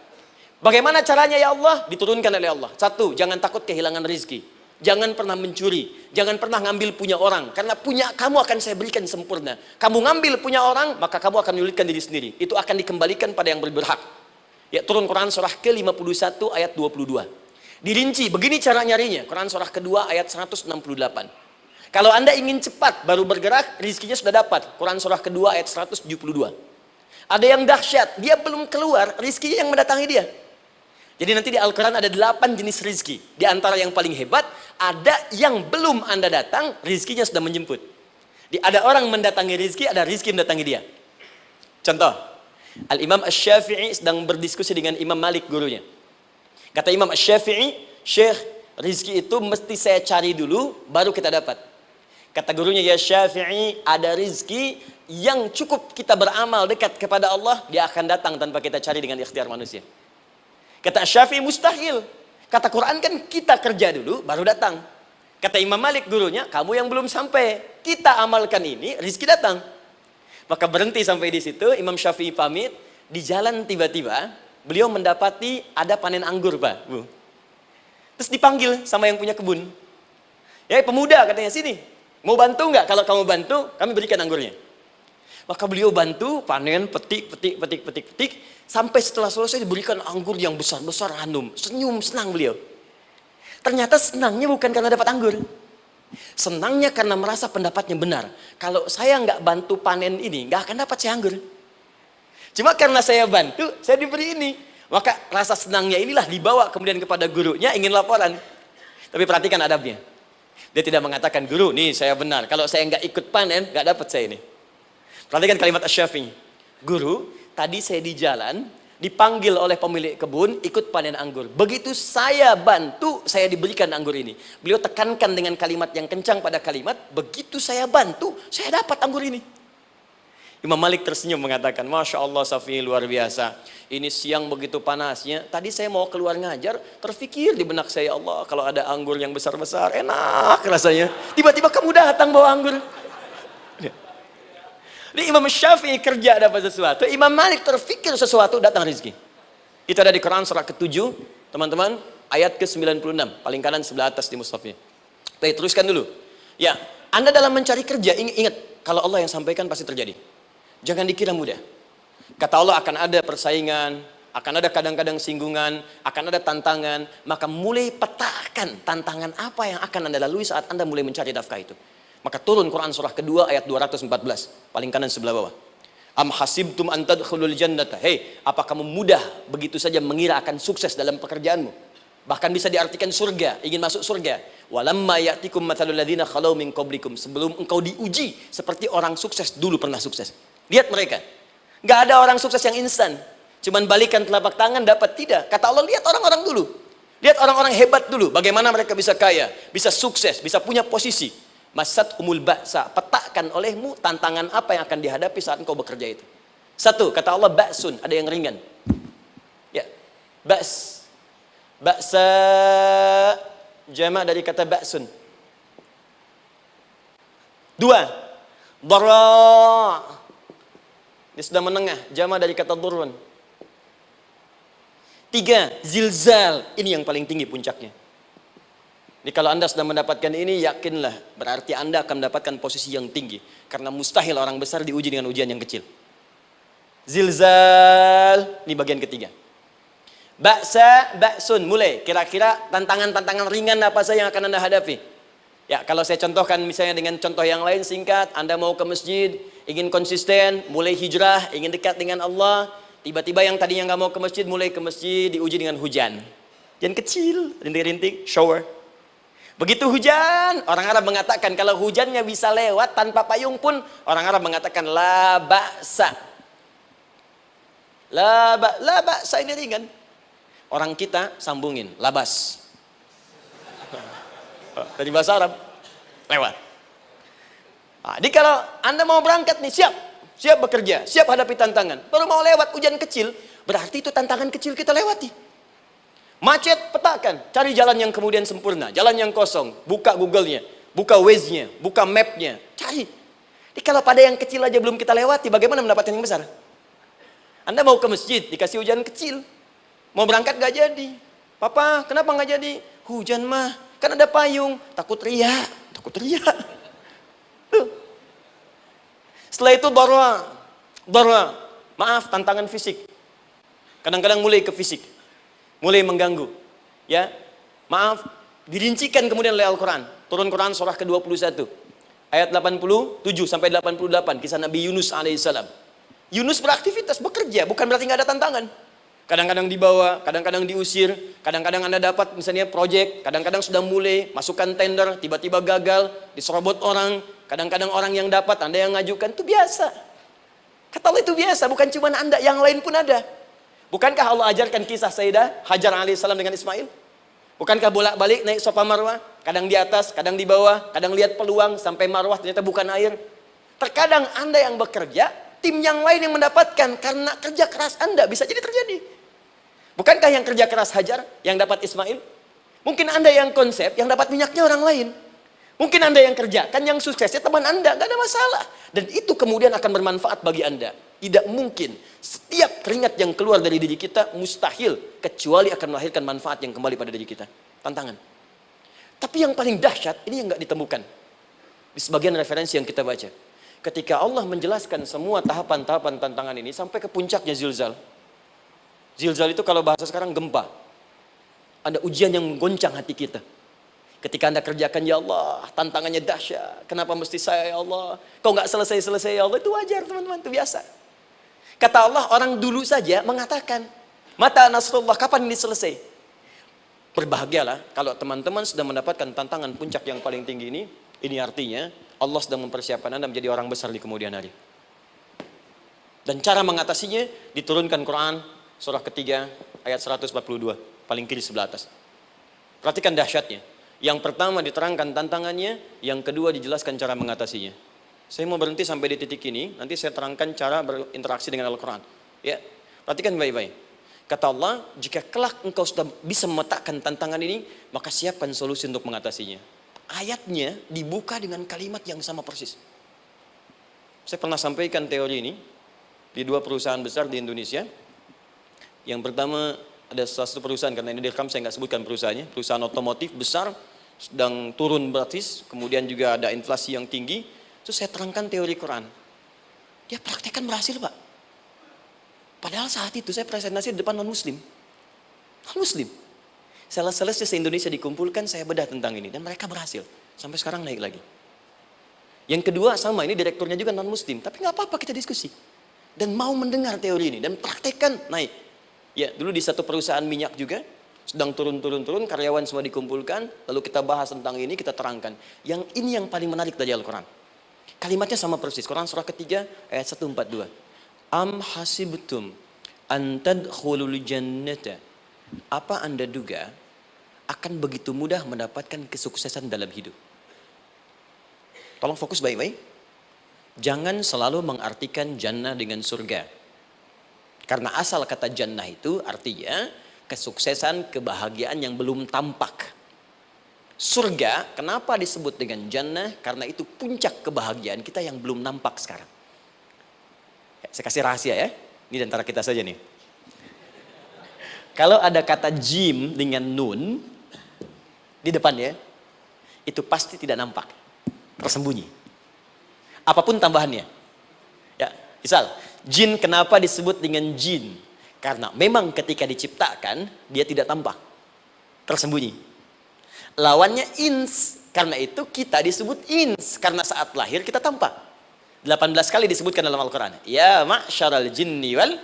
Bagaimana caranya ya Allah? Diturunkan oleh Allah. Satu, jangan takut kehilangan rizki. Jangan pernah mencuri, jangan pernah ngambil punya orang, karena punya kamu akan saya berikan sempurna. Kamu ngambil punya orang, maka kamu akan menyulitkan diri sendiri. Itu akan dikembalikan pada yang berhak. Ya, turun Quran surah ke-51 ayat 22. Dirinci, begini cara nyarinya. Quran surah kedua ayat 168. Kalau Anda ingin cepat baru bergerak, rizkinya sudah dapat. Quran surah kedua ayat 172. Ada yang dahsyat, dia belum keluar, rizkinya yang mendatangi dia. Jadi nanti di Al-Quran ada 8 jenis rizki. Di antara yang paling hebat, ada yang belum Anda datang, rizkinya sudah menjemput. Ada orang mendatangi rizki, ada rizki mendatangi dia. Contoh, Al-Imam Asy-Syafi'i sedang berdiskusi dengan Imam Malik gurunya. Kata Imam Asy-Syafi'i, Syekh, rizki itu mesti saya cari dulu, baru kita dapat. Kata gurunya, ya Syafi'i, ada rizki yang cukup kita beramal dekat kepada Allah, dia akan datang tanpa kita cari dengan ikhtiar manusia. Kata Syafi'i, mustahil. Kata Quran kan kita kerja dulu, baru datang. Kata Imam Malik gurunya, kamu yang belum sampai, kita amalkan ini, rizki datang. Maka berhenti sampai di situ, Imam Syafi'i pamit, di jalan tiba-tiba, beliau mendapati ada panen anggur, Pak, Bu. Terus dipanggil sama yang punya kebun. Ya, pemuda katanya, sini. Mau bantu nggak? Kalau kamu bantu, kami berikan anggurnya. Maka beliau bantu, panen, petik, sampai setelah selesai diberikan anggur yang besar-besar, hanum. Senyum, senang beliau. Ternyata senangnya bukan karena dapat anggur. Senangnya karena merasa pendapatnya benar. Kalau saya nggak bantu panen ini, nggak akan dapat saya anggur. Cuma karena saya bantu, saya diberi ini. Maka rasa senangnya inilah dibawa kemudian kepada gurunya, ingin laporan. Tapi perhatikan adabnya. Dia tidak mengatakan, guru, nih saya benar. Kalau saya nggak ikut panen, nggak dapat saya ini. Perhatikan kalimat Asy-Syafi'i. Guru, tadi saya di jalan, dipanggil oleh pemilik kebun, ikut panen anggur. Begitu saya bantu, saya diberikan anggur ini. Beliau tekankan dengan kalimat yang kencang pada kalimat, begitu saya bantu, saya dapat anggur ini. Imam Malik tersenyum mengatakan, Masya Allah Syafi'i luar biasa. Ini siang begitu panasnya. Tadi saya mau keluar ngajar, terfikir di benak saya, Allah kalau ada anggur yang besar-besar, enak rasanya. Tiba-tiba kamu datang bawa anggur. Ini Imam Syafi'i kerja dapat sesuatu, Imam Malik terfikir sesuatu, datang rezeki. Itu ada di Quran surah ke-7, teman-teman, ayat ke-96, paling kanan sebelah atas di mushafnya. Baik, teruskan dulu. Ya, Anda dalam mencari kerja, ingat, kalau Allah yang sampaikan pasti terjadi. Jangan dikira mudah. Kata Allah akan ada persaingan, akan ada kadang-kadang singgungan, akan ada tantangan. Maka mulai petakan tantangan apa yang akan Anda lalui saat Anda mulai mencari nafkah itu. Maka turun Quran surah kedua ayat 214, paling kanan sebelah bawah. Am hasibtum an tadkhulul jannata. Hei, apa kamu mudah begitu saja mengira akan sukses dalam pekerjaanmu? Bahkan bisa diartikan surga, ingin masuk surga. Walamma ya'tikum mathalul ladzina khalau min qablikum. Sebelum engkau diuji seperti orang sukses dulu pernah sukses. Lihat mereka. Nggak ada orang sukses yang instan. Cuman balikan telapak tangan dapat, tidak. Kata Allah, lihat orang-orang dulu. Lihat orang-orang hebat dulu, bagaimana mereka bisa kaya, bisa sukses, bisa punya posisi. Masat umul ba'sa, petakan olehmu tantangan apa yang akan dihadapi saat engkau bekerja itu. Satu, kata Allah ba'sun, ada yang ringan. Ya, ba's. Ba'sa, jama' dari kata ba'sun. Dua, dara. Ini sudah menengah, jama' dari kata durun. Tiga, zilzal. Ini yang paling tinggi puncaknya. Jadi kalau Anda sudah mendapatkan ini, yakinlah. Berarti Anda akan mendapatkan posisi yang tinggi. Karena mustahil orang besar diuji dengan ujian yang kecil. Zilzal. Ini bagian ketiga. Ba'sa, ba'sun. Mulai. Kira-kira tantangan-tantangan ringan apa saja yang akan Anda hadapi? Ya, kalau saya contohkan misalnya dengan contoh yang lain singkat. Anda mau ke masjid, ingin konsisten, mulai hijrah, ingin dekat dengan Allah. Tiba-tiba yang tadinya nggak mau ke masjid, mulai ke masjid, diuji dengan hujan. Hujan kecil, rintik-rintik, shower. Begitu hujan, orang Arab mengatakan kalau hujannya bisa lewat tanpa payung pun, orang Arab mengatakan la ba'sa. La ba'sa ini ringan. Orang kita sambungin, labas. Dari bahasa Arab, lewat. Nah, jadi kalau Anda mau berangkat nih, siap bekerja, siap hadapi tantangan. Baru mau lewat hujan kecil, berarti itu tantangan kecil kita lewati. Macet, petakan, cari jalan yang kemudian sempurna, jalan yang kosong, buka Google-nya, buka Waze-nya, buka map-nya, cari. Jadi kalau pada yang kecil aja belum kita lewati, bagaimana mendapatkan yang besar? Anda mau ke masjid, dikasih hujan kecil, mau berangkat gak jadi. Papa, kenapa gak jadi? Hujan mah, kan ada payung, takut riak. Setelah itu darwa, maaf, tantangan fisik. Kadang-kadang mulai ke fisik, mulai mengganggu. Ya, maaf, dirincikan kemudian oleh Al-Quran. Turun Quran surah ke-21, ayat 87 sampai 88, kisah Nabi Yunus alaihissalam. Yunus beraktivitas, bekerja, bukan berarti nggak ada tantangan. Kadang-kadang dibawa, kadang-kadang diusir, kadang-kadang Anda dapat misalnya proyek, kadang-kadang sudah mulai masukkan tender, tiba-tiba gagal, diserobot orang. Kadang-kadang orang yang dapat, Anda yang ngajukan, itu biasa. Kata Allah itu biasa, bukan cuma Anda, yang lain pun ada. Bukankah Allah ajarkan kisah Sayyidah Hajar alaihissalam dengan Ismail? Bukankah bolak-balik naik Safa Marwah, kadang di atas, kadang di bawah, kadang lihat peluang, sampai Marwah ternyata bukan air. Terkadang Anda yang bekerja, tim yang lain yang mendapatkan, karena kerja keras Anda, bisa jadi terjadi. Bukankah yang kerja keras Hajar, yang dapat Ismail? Mungkin Anda yang konsep, yang dapat minyaknya orang lain. Mungkin Anda yang kerja, kan yang suksesnya teman Anda, gak ada masalah. Dan itu kemudian akan bermanfaat bagi Anda. Tidak mungkin, setiap keringat yang keluar dari diri kita, mustahil, kecuali akan melahirkan manfaat yang kembali pada diri kita. Tantangan. Tapi yang paling dahsyat, ini yang gak ditemukan. Di sebagian referensi yang kita baca. Ketika Allah menjelaskan semua tahapan-tahapan tantangan ini, sampai ke puncaknya zilzal. Zilzal itu kalau bahasa sekarang gempa. Ada ujian yang menggoncang hati kita. Ketika Anda kerjakan, ya Allah, tantangannya dahsyat. Kenapa mesti saya, ya Allah? Kok nggak selesai-selesai, ya Allah? Itu wajar, teman-teman, itu biasa. Kata Allah, orang dulu saja mengatakan, mata nasrullah, kapan ini selesai? Berbahagialah kalau teman-teman sudah mendapatkan tantangan puncak yang paling tinggi ini. Ini artinya Allah sedang mempersiapkan Anda menjadi orang besar di kemudian hari. Dan cara mengatasinya diturunkan Quran surah ketiga ayat 142, paling kiri sebelah atas. Perhatikan dahsyatnya. Yang pertama diterangkan tantangannya, yang kedua dijelaskan cara mengatasinya. Saya mau berhenti sampai di titik ini, nanti saya terangkan cara berinteraksi dengan Al-Quran. Ya, perhatikan baik-baik. Kata Allah, jika kelak engkau sudah bisa memetakan tantangan ini, maka siapkan solusi untuk mengatasinya. Ayatnya dibuka dengan kalimat yang sama persis. Saya pernah sampaikan teori ini di dua perusahaan besar di Indonesia. Yang pertama, ada satu perusahaan, karena ini direkam saya nggak sebutkan perusahaannya, perusahaan otomotif besar, sedang turun gratis, kemudian juga ada inflasi yang tinggi. Terus saya terangkan teori Quran. Dia praktekkan berhasil, Pak. Padahal saat itu saya presentasi di depan non-muslim. Non-muslim. Sales-salesnya se-Indonesia dikumpulkan, saya bedah tentang ini. Dan mereka berhasil. Sampai sekarang naik lagi. Yang kedua sama, ini direkturnya juga non-muslim. Tapi nggak apa-apa, kita diskusi. Dan mau mendengar teori ini. Dan praktekkan, naik. Ya, dulu di satu perusahaan minyak juga. Sedang turun, karyawan semua dikumpulkan. Lalu kita bahas tentang ini, kita terangkan. Yang ini yang paling menarik dari Al-Quran. Kalimatnya sama persis. Quran surah ketiga ayat 142. Am hasibtum an tadkhulul jannata. Apa Anda duga akan begitu mudah mendapatkan kesuksesan dalam hidup. Tolong fokus baik-baik. Jangan selalu mengartikan jannah dengan surga. Karena asal kata jannah itu artinya kesuksesan, kebahagiaan yang belum tampak. Surga, kenapa disebut dengan jannah? Karena itu puncak kebahagiaan kita yang belum nampak sekarang. Ya, saya kasih rahasia ya. Ini antara kita saja nih. Kalau ada kata jim dengan nun di depannya, itu pasti tidak nampak. Tersembunyi. Apapun tambahannya. Ya, misal, jin kenapa disebut dengan jin? Karena memang ketika diciptakan, dia tidak tampak. Tersembunyi. Lawannya ins. Karena itu kita disebut ins. Karena saat lahir kita tampak. 18 kali disebutkan dalam Al-Quran. Ya ma'syaral jinni wal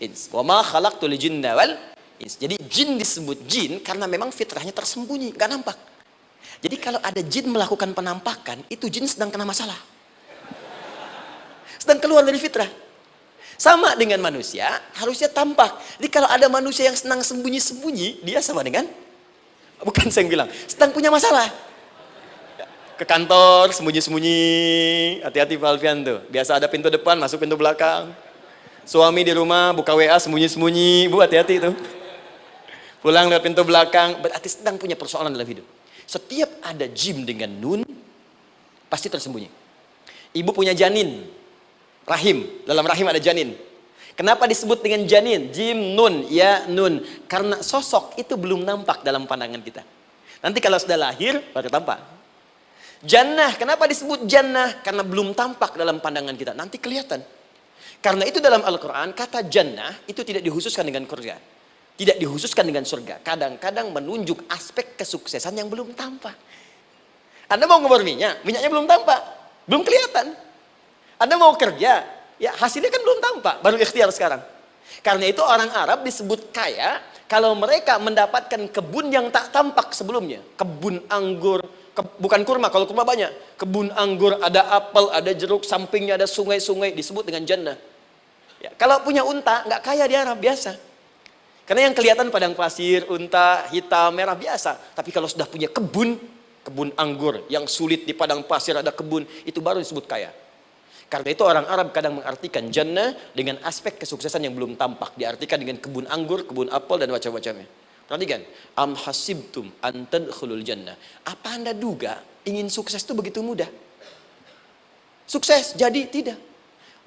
ins. Wa ma khalaqtul jinna wal ins. Jadi jin disebut jin karena memang fitrahnya tersembunyi. Gak nampak. Jadi kalau ada jin melakukan penampakan, itu jin sedang kena masalah. Sedang keluar dari fitrah. Sama dengan manusia, harusnya tampak. Jadi kalau ada manusia yang senang sembunyi-sembunyi, dia sama dengan, bukan saya yang bilang, sedang punya masalah. Ke kantor, sembunyi-sembunyi. Hati-hati Pak Alfian tuh. Biasa ada pintu depan, masuk pintu belakang. Suami di rumah, buka WA, sembunyi-sembunyi. Bu, hati-hati tuh. Pulang lewat pintu belakang, berarti sedang punya persoalan dalam hidup. Setiap ada jim dengan nun, pasti tersembunyi. Ibu punya janin, rahim, dalam rahim ada janin. Kenapa disebut dengan janin? Jim, nun, ya, nun. Karena sosok itu belum nampak dalam pandangan kita. Nanti kalau sudah lahir, baru tampak. Jannah, kenapa disebut jannah? Karena belum tampak dalam pandangan kita. Nanti kelihatan. Karena itu dalam Al-Quran, kata jannah itu tidak dikhususkan dengan surga. Tidak dikhususkan dengan surga. Kadang-kadang menunjuk aspek kesuksesan yang belum tampak. Anda mau ngubur minyak, minyaknya belum tampak. Belum kelihatan. Anda mau kerja, ya hasilnya kan belum tampak, baru ikhtiar sekarang. Karena itu orang Arab disebut kaya kalau mereka mendapatkan kebun yang tak tampak sebelumnya. Kebun anggur, bukan kurma, kalau kurma banyak. Kebun anggur, ada apel, ada jeruk, sampingnya ada sungai-sungai, disebut dengan jannah. Ya, kalau punya unta, nggak kaya di Arab, biasa. Karena yang kelihatan padang pasir, unta, hitam, merah, biasa. Tapi kalau sudah punya kebun anggur yang sulit di padang pasir ada kebun, itu baru disebut kaya. Karena itu orang Arab kadang mengartikan jannah dengan aspek kesuksesan yang belum tampak. Diartikan dengan kebun anggur, kebun apel, dan macam-macamnya. Perhatikan. Am hasibtum an tadkhulul jannah. Apa Anda duga ingin sukses itu begitu mudah? Sukses jadi tidak.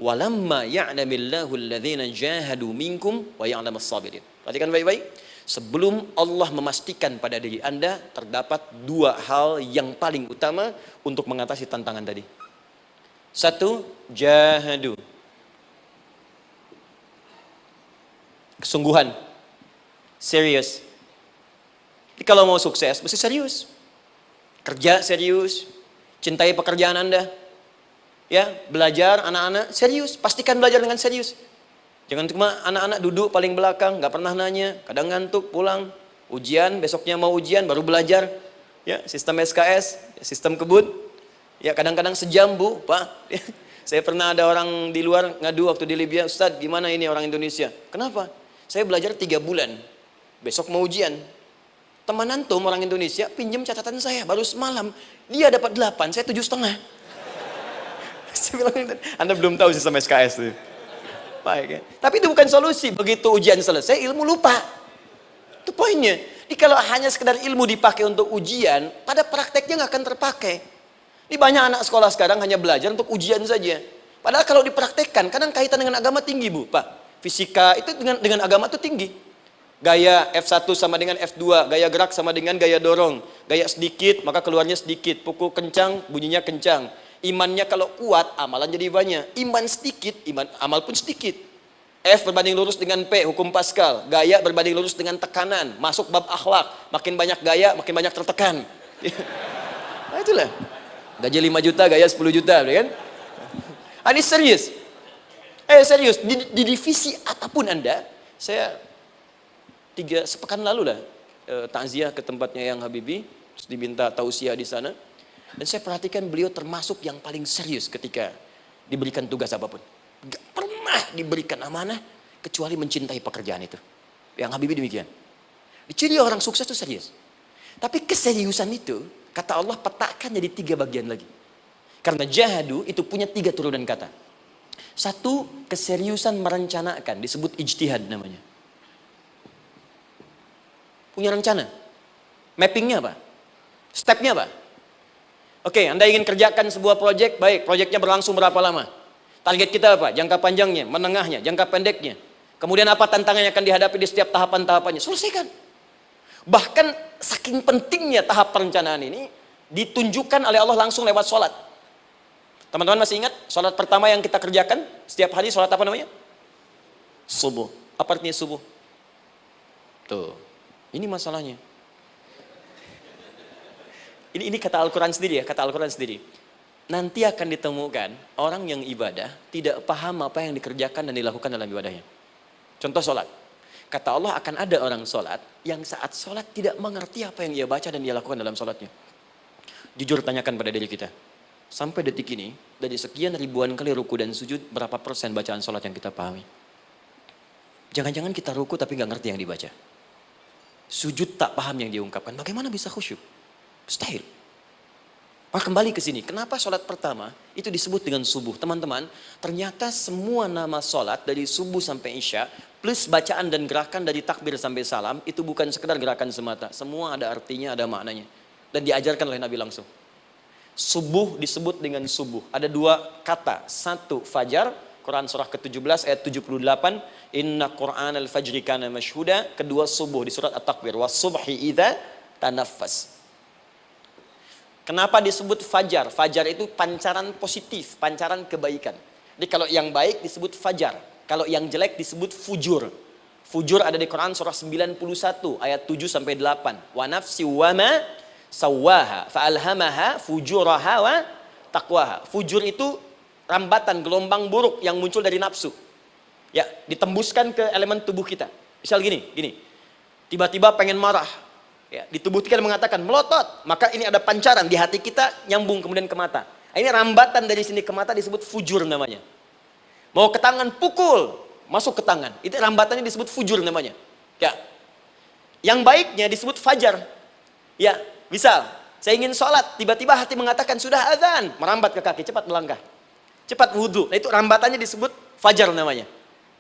Walamma ya'lamillahu alladhina jahadu minkum wa ya'lamas sabirin. Perhatikan baik-baik. Sebelum Allah memastikan pada diri Anda, terdapat dua hal yang paling utama untuk mengatasi tantangan tadi. Satu, jahadu. Kesungguhan. Serius. Jadi kalau mau sukses, mesti serius. Kerja serius. Cintai pekerjaan Anda. Ya, belajar anak-anak serius. Pastikan belajar dengan serius. Jangan cuma anak-anak duduk paling belakang, nggak pernah nanya, kadang ngantuk, pulang, ujian, besoknya mau ujian, baru belajar. Ya, sistem SKS, sistem kebut. Ya, kadang-kadang sejam, Bu, Pak. Saya pernah ada orang di luar ngadu waktu di Libya, Ustadz, gimana ini orang Indonesia? Kenapa? Saya belajar 3 bulan, besok mau ujian. Teman antum orang Indonesia pinjam catatan saya, baru semalam. Dia dapat 8, saya 7,5. Saya bilang, Anda belum tahu sistem SKS itu. Baik, ya. Tapi itu bukan solusi. Begitu ujian selesai, ilmu lupa. Itu poinnya. Jadi kalau hanya sekedar ilmu dipakai untuk ujian, pada prakteknya nggak akan terpakai. Ini banyak anak sekolah sekarang hanya belajar untuk ujian saja. Padahal kalau dipraktekkan, kadang kaitan dengan agama tinggi, Bu, Pak. Fisika itu dengan agama itu tinggi. Gaya F1 sama dengan F2, gaya gerak sama dengan gaya dorong. Gaya sedikit, maka keluarnya sedikit. Pukul kencang, bunyinya kencang. Imannya kalau kuat, amalan jadi banyak. Iman sedikit, amal pun sedikit. F berbanding lurus dengan P, hukum Pascal. Gaya berbanding lurus dengan tekanan. Masuk bab akhlak. Makin banyak gaya, makin banyak tertekan. Nah itulah. Gaji 5 juta, gaya 10 juta. Kan? Ini serius. Serius. Di divisi apapun Anda, saya 3 sepekan lalu lah. Takziah ke tempatnya yang Habibie. Terus diminta tausiah di sana. Dan saya perhatikan beliau termasuk yang paling serius ketika diberikan tugas apapun. Gak pernah diberikan amanah kecuali mencintai pekerjaan itu. Yang Habibie demikian. Ciri orang sukses itu serius. Tapi keseriusan itu, kata Allah petakan jadi 3 bagian lagi. Karena jahadu itu punya 3 turunan kata. 1, keseriusan merencanakan, disebut ijtihad namanya. Punya rencana. Mappingnya apa? Stepnya apa? Oke, Anda ingin kerjakan sebuah proyek, baik, proyeknya berlangsung berapa lama? Target kita apa? Jangka panjangnya, menengahnya, jangka pendeknya. Kemudian apa tantangan yang akan dihadapi di setiap tahapan-tahapannya? Selesaikan. Bahkan saking pentingnya tahap perencanaan ini ditunjukkan oleh Allah langsung lewat sholat. Teman-teman masih ingat sholat pertama yang kita kerjakan setiap hari, sholat apa namanya? Subuh. Apa artinya subuh? Tuh, ini masalahnya. Ini kata Al-Quran sendiri ya, kata Al-Quran sendiri. Nanti akan ditemukan orang yang ibadah tidak paham apa yang dikerjakan dan dilakukan dalam ibadahnya. Contoh sholat. Kata Allah akan ada orang sholat yang saat sholat tidak mengerti apa yang ia baca dan ia lakukan dalam sholatnya. Jujur tanyakan pada diri kita. Sampai detik ini, dari sekian ribuan kali ruku dan sujud, berapa persen bacaan sholat yang kita pahami? Jangan-jangan kita ruku tapi nggak ngerti yang dibaca. Sujud tak paham yang diungkapkan. Bagaimana bisa khusyuk? Mustahil. Maka kembali ke sini. Kenapa sholat pertama itu disebut dengan subuh? Teman-teman, ternyata semua nama sholat dari subuh sampai isya, plus bacaan dan gerakan dari takbir sampai salam, itu bukan sekedar gerakan semata. Semua ada artinya, ada maknanya. Dan diajarkan oleh Nabi langsung. Subuh disebut dengan subuh. Ada 2 kata. 1, fajar. Quran surah ke-17 ayat 78. Inna Qur'an al-fajri kana mashhuda. Kedua, subuh di surat At-Takbir. Was-subhi idza tanaffas. Kenapa disebut fajar? Fajar itu pancaran positif, pancaran kebaikan. Jadi kalau yang baik disebut fajar. Kalau yang jelek disebut fujur. Fujur ada di Quran surah 91 ayat 7 sampai 8. Wa nafsi wa ma sawwaha fa'alhamaha fujuraha wa taqwaha. Fujur itu rambatan, gelombang buruk yang muncul dari nafsu. Ya, ditembuskan ke elemen tubuh kita. Misal gini. Tiba-tiba pengen marah. Ya, di tubuh kita mengatakan melotot, maka ini ada pancaran di hati kita nyambung kemudian ke mata. Ini rambatan dari sini ke mata disebut fujur namanya. Mau ke tangan pukul, masuk ke tangan. Itu rambatannya disebut fujur namanya. Ya. Yang baiknya disebut fajar. Ya, misal saya ingin sholat, tiba-tiba hati mengatakan sudah azan, merambat ke kaki, cepat melangkah. Cepat wudhu. Nah, itu rambatannya disebut fajar namanya.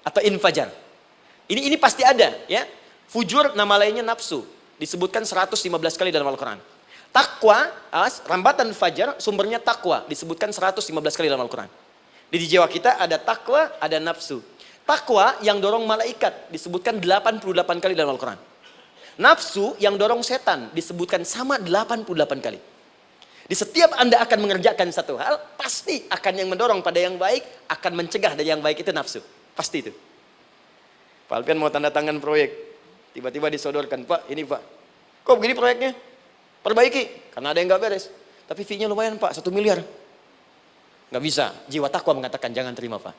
Atau infajar. Ini pasti ada, ya. Fujur nama lainnya nafsu. Disebutkan 115 kali dalam Al-Quran. Takwa, rambatan fajar, sumbernya takwa. Disebutkan 115 kali dalam Al-Quran. Di jiwa kita ada takwa, ada nafsu. Takwa yang dorong malaikat, disebutkan 88 kali dalam Al-Quran. Nafsu yang dorong setan, disebutkan sama 88 kali. Di setiap Anda akan mengerjakan satu hal, pasti akan yang mendorong pada yang baik, akan mencegah dari yang baik itu nafsu. Pasti itu. Pak Alfian mau tanda tangan proyek. Tiba-tiba disodorkan, Pak, ini Pak. Kok begini proyeknya? Perbaiki, karena ada yang nggak beres. Tapi fee-nya lumayan Pak, 1 miliar. Nggak bisa, jiwa takwa mengatakan jangan terima Pak.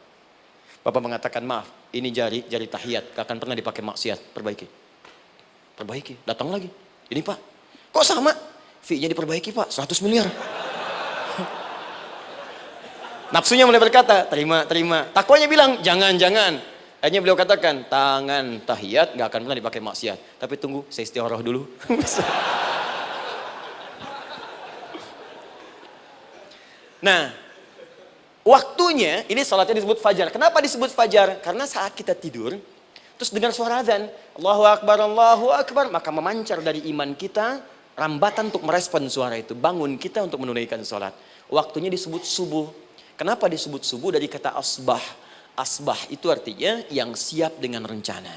Bapak mengatakan maaf, ini jari tahiyat, gak akan pernah dipakai maksiat, perbaiki, datang lagi. Ini Pak, kok sama? Fee-nya diperbaiki Pak, 100 miliar. Nafsunya mulai berkata, terima. Takwanya bilang, jangan. Akhirnya beliau katakan, tangan tahiyat gak akan pernah dipakai maksiat. Tapi tunggu, saya istiqoroh dulu. Nah, waktunya, ini salatnya disebut fajar. Kenapa disebut fajar? Karena saat kita tidur, terus dengar suara azan, Allahu Akbar, maka memancar dari iman kita, rambatan untuk merespon suara itu. Bangun kita untuk menunaikan salat. Waktunya disebut subuh. Kenapa disebut subuh? Dari kata asbah. Asbah itu artinya yang siap dengan rencana.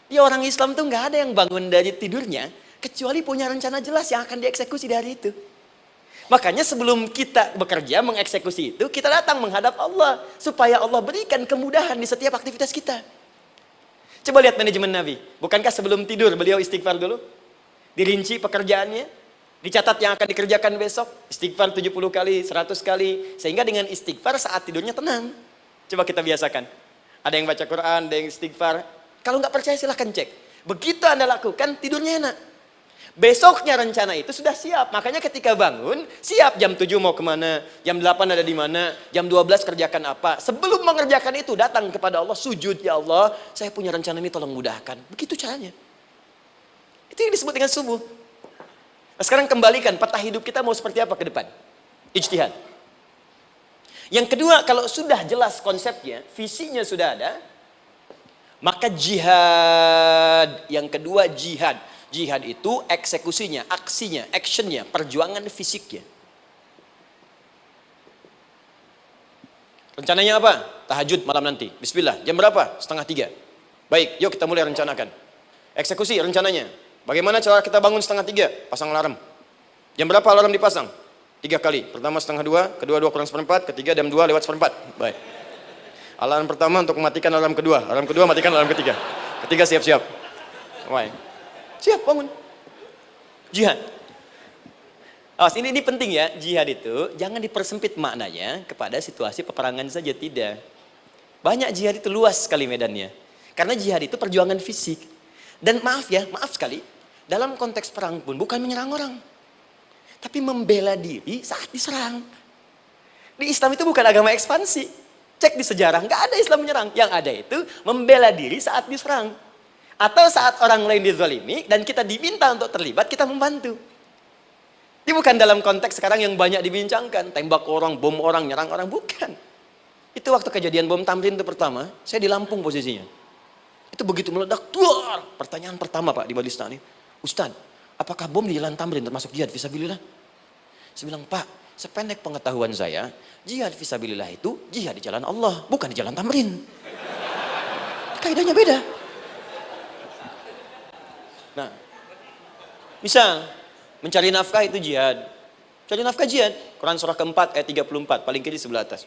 Dia orang Islam tuh nggak ada yang bangun dari tidurnya kecuali punya rencana jelas yang akan dieksekusi di hari itu. Makanya sebelum kita bekerja mengeksekusi itu, kita datang menghadap Allah supaya Allah berikan kemudahan di setiap aktivitas kita. Coba lihat manajemen Nabi. Bukankah sebelum tidur beliau istighfar dulu? Dirinci pekerjaannya, dicatat yang akan dikerjakan besok, istighfar 70 kali, 100 kali, sehingga dengan istighfar saat tidurnya tenang. Coba kita biasakan. Ada yang baca Quran, ada yang istighfar. Kalau nggak percaya silahkan cek. Begitu Anda lakukan, tidurnya enak. Besoknya rencana itu sudah siap. Makanya ketika bangun, siap jam 7 mau kemana, jam 8 ada di mana, jam 12 kerjakan apa. Sebelum mengerjakan itu, datang kepada Allah, sujud, ya Allah, saya punya rencana ini tolong mudahkan. Begitu caranya. Itu yang disebut dengan subuh. Nah, sekarang kembalikan peta hidup kita mau seperti apa ke depan. Ijtihad. Yang kedua, kalau sudah jelas konsepnya, visinya sudah ada, maka jihad. Yang kedua jihad. Jihad itu eksekusinya, aksinya, actionnya, perjuangan fisiknya. Rencananya apa? Tahajud malam nanti. Bismillah. Jam berapa? 2:30. Baik, yuk kita mulai rencanakan. Eksekusi rencananya. Bagaimana cara kita bangun 2:30? Pasang alarm. Jam berapa alarm dipasang? 3 kali. Pertama 1:30, kedua 2 kurang 1/4, ketiga jam 2 lewat 1/4. Baik. Alarm pertama untuk mematikan alarm kedua. Alarm kedua matikan alarm ketiga. Ketiga siap-siap. Baik. Siap bangun. Jihad. Awas, ini penting ya, jihad itu jangan dipersempit maknanya kepada situasi peperangan saja, tidak. Banyak jihad itu luas sekali medannya. Karena jihad itu perjuangan fisik. Dan maaf sekali, dalam konteks perang pun bukan menyerang orang. Tapi membela diri saat diserang. Di Islam itu bukan agama ekspansi. Cek di sejarah, nggak ada Islam menyerang. Yang ada itu membela diri saat diserang. Atau saat orang lain dizalimi dan kita diminta untuk terlibat, kita membantu. Ini bukan dalam konteks sekarang yang banyak dibincangkan. Tembak orang, bom orang, nyerang orang. Bukan. Itu waktu kejadian bom Tamrin itu pertama, saya di Lampung posisinya. Itu begitu meledak, duar. Pertanyaan pertama Pak di Majelis Taklim, Ustaz, apakah bom di Jalan Tamrin termasuk jihad fisabilillah? Saya bilang, Pak, sependek pengetahuan saya, jihad fisabilillah itu jihad di jalan Allah, bukan di Jalan Tamrin. Kaidahnya beda. Nah, misal mencari nafkah itu jihad. Cari nafkah jihad. Quran surah keempat ayat 34, paling kiri sebelah atas.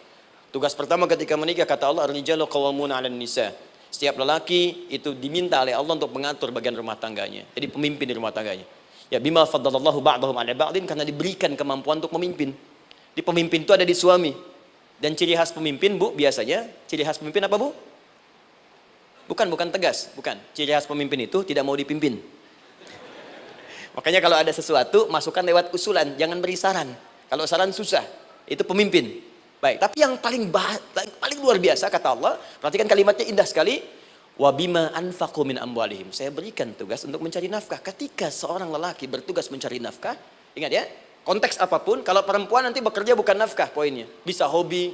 Tugas pertama ketika menikah kata Allah, ar-rijalu qawwamuna 'alan nisa. Setiap lelaki itu diminta oleh Allah untuk mengatur bagian rumah tangganya. Jadi pemimpin di rumah tangganya. Ya bima faddalallahu ba'dahum 'ala ba'din, karena diberikan kemampuan untuk memimpin. Di pemimpin itu ada di suami. Dan ciri khas pemimpin, Bu, biasanya ciri khas pemimpin apa, Bu? Bukan tegas, bukan. Ciri khas pemimpin itu tidak mau dipimpin. Makanya kalau ada sesuatu, masukkan lewat usulan, jangan beri saran. Kalau saran susah, itu pemimpin. Baik, tapi yang paling luar biasa kata Allah, perhatikan kalimatnya indah sekali. Wa bima anfaqu min amwalihim. Saya berikan tugas untuk mencari nafkah. Ketika seorang lelaki bertugas mencari nafkah, ingat ya, konteks apapun, kalau perempuan nanti bekerja bukan nafkah poinnya. Bisa hobi,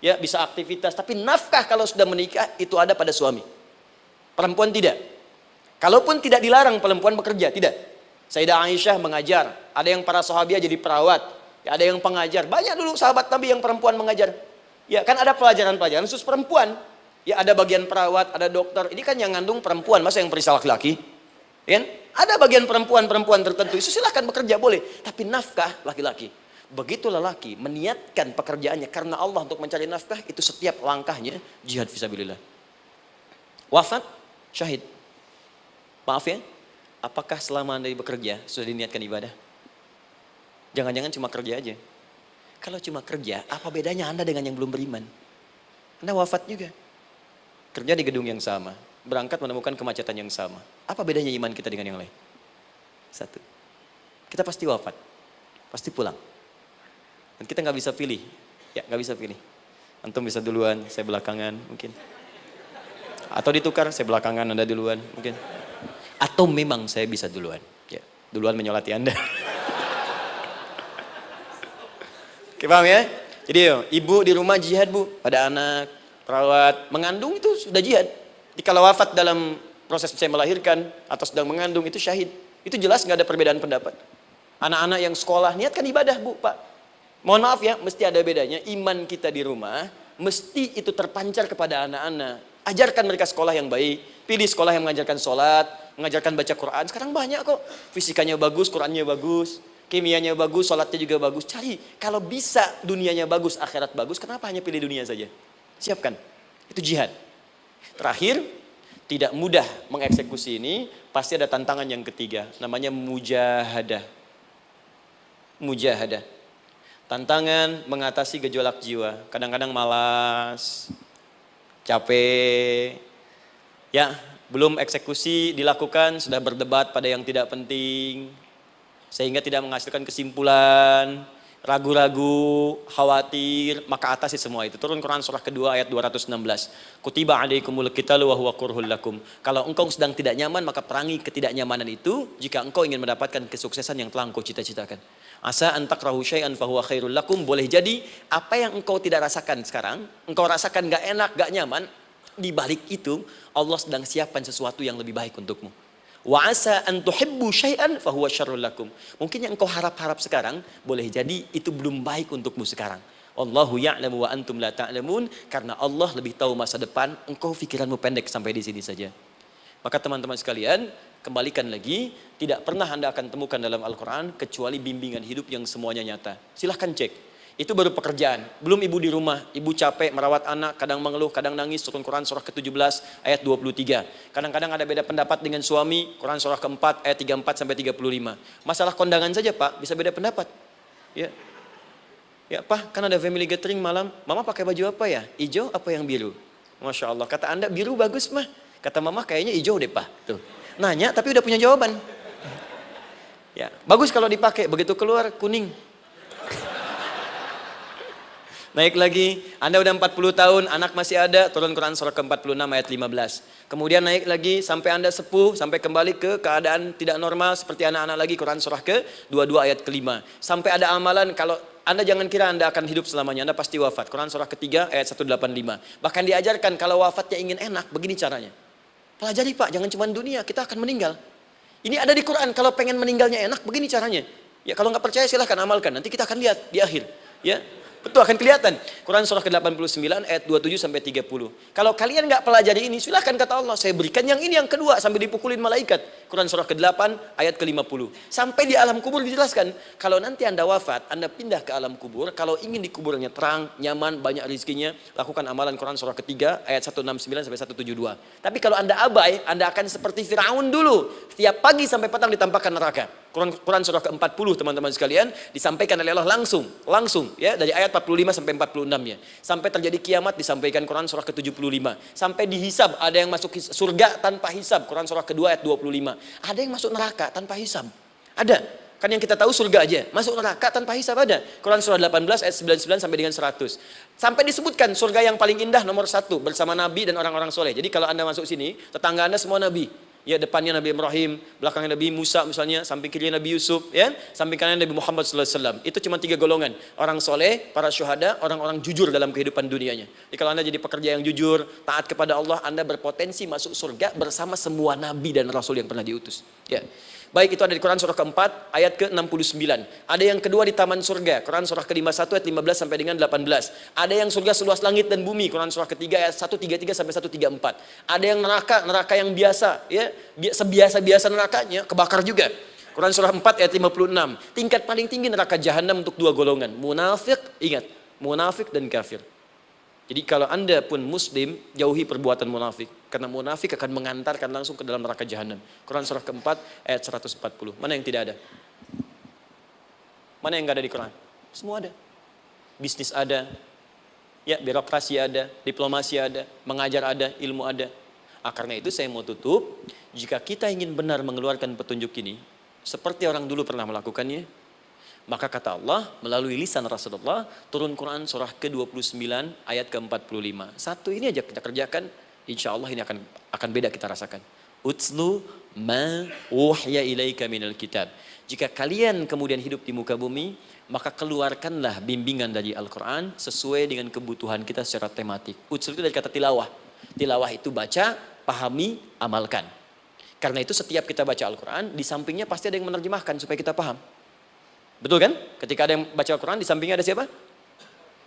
ya, bisa aktivitas, tapi nafkah kalau sudah menikah itu ada pada suami. Perempuan tidak. Kalaupun tidak dilarang perempuan bekerja, tidak. Sayyidah Aisyah mengajar, ada yang para sahabiah jadi perawat, ya, ada yang pengajar. Banyak dulu sahabat Nabi yang perempuan mengajar. Ya, kan ada pelajaran-pelajaran khusus perempuan. Ya, ada bagian perawat, ada dokter. Ini kan yang ngandung perempuan, masa yang perisa laki-laki? Ya, ada bagian perempuan tertentu. Itu silakan bekerja boleh, tapi nafkah laki-laki. Begitu lelaki meniatkan pekerjaannya karena Allah untuk mencari nafkah, itu setiap langkahnya jihad fisabilillah. Wafat, syahid. Maaf ya, apakah selama Anda bekerja sudah diniatkan ibadah? Jangan-jangan cuma kerja aja. Kalau cuma kerja, apa bedanya Anda dengan yang belum beriman? Anda wafat juga. Kerja di gedung yang sama, berangkat menemukan kemacetan yang sama. Apa bedanya iman kita dengan yang lain? Satu, kita pasti wafat, pasti pulang. Dan kita nggak bisa pilih, ya nggak bisa pilih. Antum bisa duluan, saya belakangan mungkin. Atau ditukar, saya belakangan, Anda duluan mungkin. Atau memang saya bisa duluan, ya, duluan menyolati Anda. Oke, paham ya? Jadi ibu di rumah jihad, Bu, pada anak, perawat, mengandung itu sudah jihad. Jika wafat dalam proses saya melahirkan atau sedang mengandung itu syahid. Itu jelas nggak ada perbedaan pendapat. Anak-anak yang sekolah niatkan ibadah, Bu, Pak. Mohon maaf ya, mesti ada bedanya. Iman kita di rumah mesti itu terpancar kepada anak-anak. Ajarkan mereka sekolah yang baik. Pilih sekolah yang mengajarkan sholat, mengajarkan baca Quran. Sekarang banyak kok. Fisikanya bagus, Qurannya bagus, kimianya bagus, sholatnya juga bagus. Cari, kalau bisa dunianya bagus, akhirat bagus, kenapa hanya pilih dunia saja? Siapkan, itu jihad. Terakhir, tidak mudah mengeksekusi ini, pasti ada tantangan yang ketiga, namanya mujahadah. Mujahadah. Tantangan mengatasi gejolak jiwa. Kadang-kadang malas, capek, ya, belum eksekusi dilakukan, sudah berdebat pada yang tidak penting, sehingga tidak menghasilkan kesimpulan. ragu-ragu, khawatir, maka atasi semua itu. Turun Quran surah kedua ayat 216. Kutiba alaikumul qitalu wa huwa kurhul lakum. Kalau engkau sedang tidak nyaman, maka perangi ketidaknyamanan itu jika engkau ingin mendapatkan kesuksesan yang telah engkau cita-citakan. Asa an takrahu syai'an fa huwa khairul lakum. Boleh jadi apa yang engkau tidak rasakan sekarang, engkau rasakan gak enak, gak nyaman, di balik itu Allah sedang siapkan sesuatu yang lebih baik untukmu. Wa asa an tuhibbu syai'an fa huwa syarrul lakum. Mungkin yang engkau harap-harap sekarang boleh jadi itu belum baik untukmu sekarang. Allahu ya'lamu wa antum la ta'lamun, karena Allah lebih tahu masa depan, engkau pikiranmu pendek sampai di sini saja. Maka teman-teman sekalian, kembalikan lagi, tidak pernah Anda akan temukan dalam Al-Qur'an kecuali bimbingan hidup yang semuanya nyata. Silahkan cek. Itu baru pekerjaan. Belum ibu di rumah, ibu capek merawat anak, kadang mengeluh, kadang nangis. Turun Quran surah ke-17 ayat 23. Kadang-kadang ada beda pendapat dengan suami, Quran surah ke-4 ayat 34 sampai 35. Masalah kondangan saja, Pak, bisa beda pendapat. Ya. Ya, Pak, kan ada family gathering malam. Mama pakai baju apa ya? Hijau apa yang biru? Masya Allah, kata Anda biru bagus, mah. Kata Mama kayaknya hijau deh, Pak. Tuh. Nanya tapi udah punya jawaban. Ya, bagus kalau dipakai, begitu keluar kuning. Naik lagi, Anda udah 40 tahun, anak masih ada, turun Quran surah ke-46 ayat 15. Kemudian naik lagi sampai Anda sepuh, sampai kembali ke keadaan tidak normal seperti anak-anak lagi, Quran surah ke-22 ayat ke-5. Sampai ada amalan, kalau Anda jangan kira Anda akan hidup selamanya, Anda pasti wafat. Quran surah ke-3 ayat 185. Bahkan diajarkan kalau wafatnya ingin enak, begini caranya. Pelajari Pak, jangan cuma dunia, kita akan meninggal. Ini ada di Quran, kalau pengen meninggalnya enak, begini caranya. Ya kalau nggak percaya silahkan amalkan, nanti kita akan lihat di akhir. Ya. Betul, akan kelihatan. Quran surah ke-89 ayat 27 sampai 30. Kalau kalian nggak pelajari ini, silahkan kata Allah, saya berikan yang ini yang kedua sambil dipukulin malaikat. Quran surah ke-8 ayat ke-50. Sampai di alam kubur dijelaskan, kalau nanti Anda wafat, Anda pindah ke alam kubur, kalau ingin di kuburnya terang, nyaman, banyak rezekinya, lakukan amalan Quran surah ketiga ayat 169 sampai 172. Tapi kalau Anda abai, Anda akan seperti Firaun dulu. Setiap pagi sampai petang ditampakkan neraka. Quran surah ke-40 teman-teman sekalian disampaikan oleh Allah langsung ya, dari ayat 45 sampai 46 ya. Sampai terjadi kiamat disampaikan Quran surah ke-75. Sampai dihisab, ada yang masuk surga tanpa hisab, Quran surah kedua ayat 25. Ada yang masuk neraka tanpa hisab. Ada. Kan yang kita tahu surga aja, masuk neraka tanpa hisab ada. Quran surah 18 ayat 99 sampai dengan 100. Sampai disebutkan surga yang paling indah nomor 1 bersama Nabi dan orang-orang soleh. Jadi kalau Anda masuk sini, tetangga Anda semua Nabi. Ya, depannya Nabi Ibrahim, belakangnya Nabi Musa misalnya, samping kirinya Nabi Yusuf, ya, samping kanannya Nabi Muhammad SAW. Itu cuma 3 golongan, orang soleh, para syuhada, orang-orang jujur dalam kehidupan dunianya. Jadi kalau Anda jadi pekerja yang jujur, taat kepada Allah, Anda berpotensi masuk surga bersama semua Nabi dan Rasul yang pernah diutus. Ya. Baik, itu ada di Quran surah ke-4 ayat ke-69. Ada yang kedua di taman surga, Quran surah ke-51 ayat 15 sampai dengan 18. Ada yang surga seluas langit dan bumi, Quran surah ketiga ayat 133 sampai 134. Ada yang neraka yang biasa, ya, sebiasa-biasa nerakanya kebakar juga. Quran surah 4 ayat 56. Tingkat paling tinggi neraka jahanam untuk 2 golongan, munafik, ingat, munafik dan kafir. Jadi kalau Anda pun muslim, jauhi perbuatan munafik. Karena munafik akan mengantarkan langsung ke dalam neraka jahanam. Quran surah ke-4 ayat 140. Mana yang tidak ada? Mana yang tidak ada di Quran? Semua ada. Bisnis ada, ya, birokrasi ada, diplomasi ada, mengajar ada, ilmu ada. Karena itu saya mau tutup, jika kita ingin benar mengeluarkan petunjuk ini, seperti orang dulu pernah melakukannya, maka kata Allah melalui lisan Rasulullah, turun Quran surah ke-29 ayat ke-45. Satu ini aja kita kerjakan, insya Allah ini akan beda kita rasakan. Utslu ma uhya ilaika minal kitab. Jika kalian kemudian hidup di muka bumi, maka keluarkanlah bimbingan dari Al-Quran sesuai dengan kebutuhan kita secara tematik. Utslu itu dari kata tilawah. Tilawah itu baca, pahami, amalkan. Karena itu setiap kita baca Al-Quran, di sampingnya pasti ada yang menerjemahkan supaya kita paham. Betul kan? Ketika ada yang baca Al-Quran, di sampingnya ada siapa?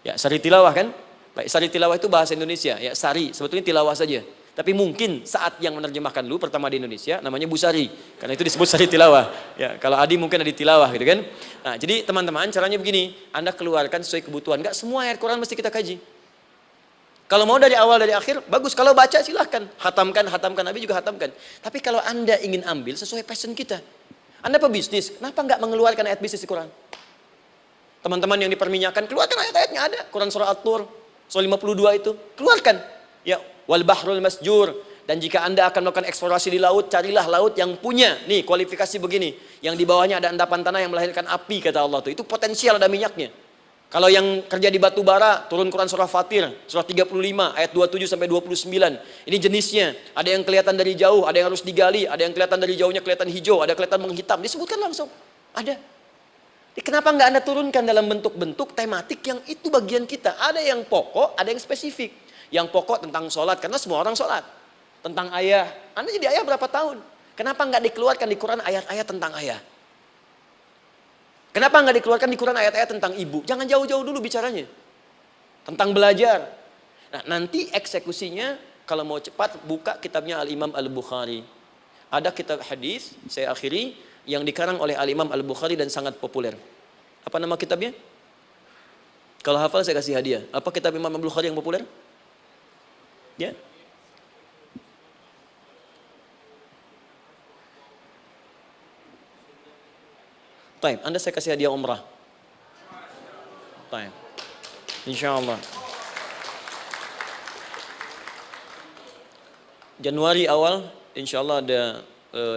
Ya, sari tilawah kan? Baik, sari tilawah itu bahasa Indonesia. Ya, sari, sebetulnya tilawah saja. Tapi mungkin saat yang menerjemahkan dulu pertama di Indonesia, namanya Bu Sari. Karena itu disebut sari tilawah. Ya, kalau Adi mungkin ada tilawah gitu kan? Nah, jadi teman-teman, caranya begini. Anda keluarkan sesuai kebutuhan. Enggak semua ayat Quran mesti kita kaji. Kalau mau dari awal dari akhir, bagus. Kalau baca silahkan. Hatamkan, Nabi juga hatamkan. Tapi kalau Anda ingin ambil sesuai passion kita. Anda pebisnis, kenapa enggak mengeluarkan ayat bisnis di Quran? Teman-teman yang diperminyakan, keluarkan ayat-ayatnya ada. Quran surah At-Tur, surah 52 itu. Keluarkan. Ya, wal bahrul masjur. Dan jika Anda akan melakukan eksplorasi di laut, carilah laut yang punya, nih kualifikasi begini. Yang di bawahnya ada endapan tanah yang melahirkan api, kata Allah tuh. Itu potensial ada minyaknya. Kalau yang kerja di batu bara, turun Quran surah Fatir, surah 35, ayat 27 sampai 29. Ini jenisnya. Ada yang kelihatan dari jauh, ada yang harus digali, ada yang kelihatan dari jauhnya kelihatan hijau, ada kelihatan menghitam. Disebutkan langsung. Ada. Kenapa nggak Anda turunkan dalam bentuk-bentuk tematik yang itu bagian kita? Ada yang pokok, ada yang spesifik. Yang pokok tentang sholat, karena semua orang sholat. Tentang ayah. Anda jadi ayah berapa tahun? Kenapa nggak dikeluarkan di Quran ayat-ayat tentang ayah? Kenapa nggak dikeluarkan di Quran ayat-ayat tentang ibu? Jangan jauh-jauh dulu bicaranya. Tentang belajar. Nah, nanti eksekusinya kalau mau cepat buka kitabnya Al-Imam Al-Bukhari. Ada kitab hadis, saya akhiri, yang dikarang oleh Al-Imam Al-Bukhari dan sangat populer. Apa nama kitabnya? Kalau hafal saya kasih hadiah. Apa kitab Imam Al-Bukhari yang populer? Ya. Taib, Anda saya kasih hadiah umrah. Taib. Insyaallah. Januari awal, insyaallah ada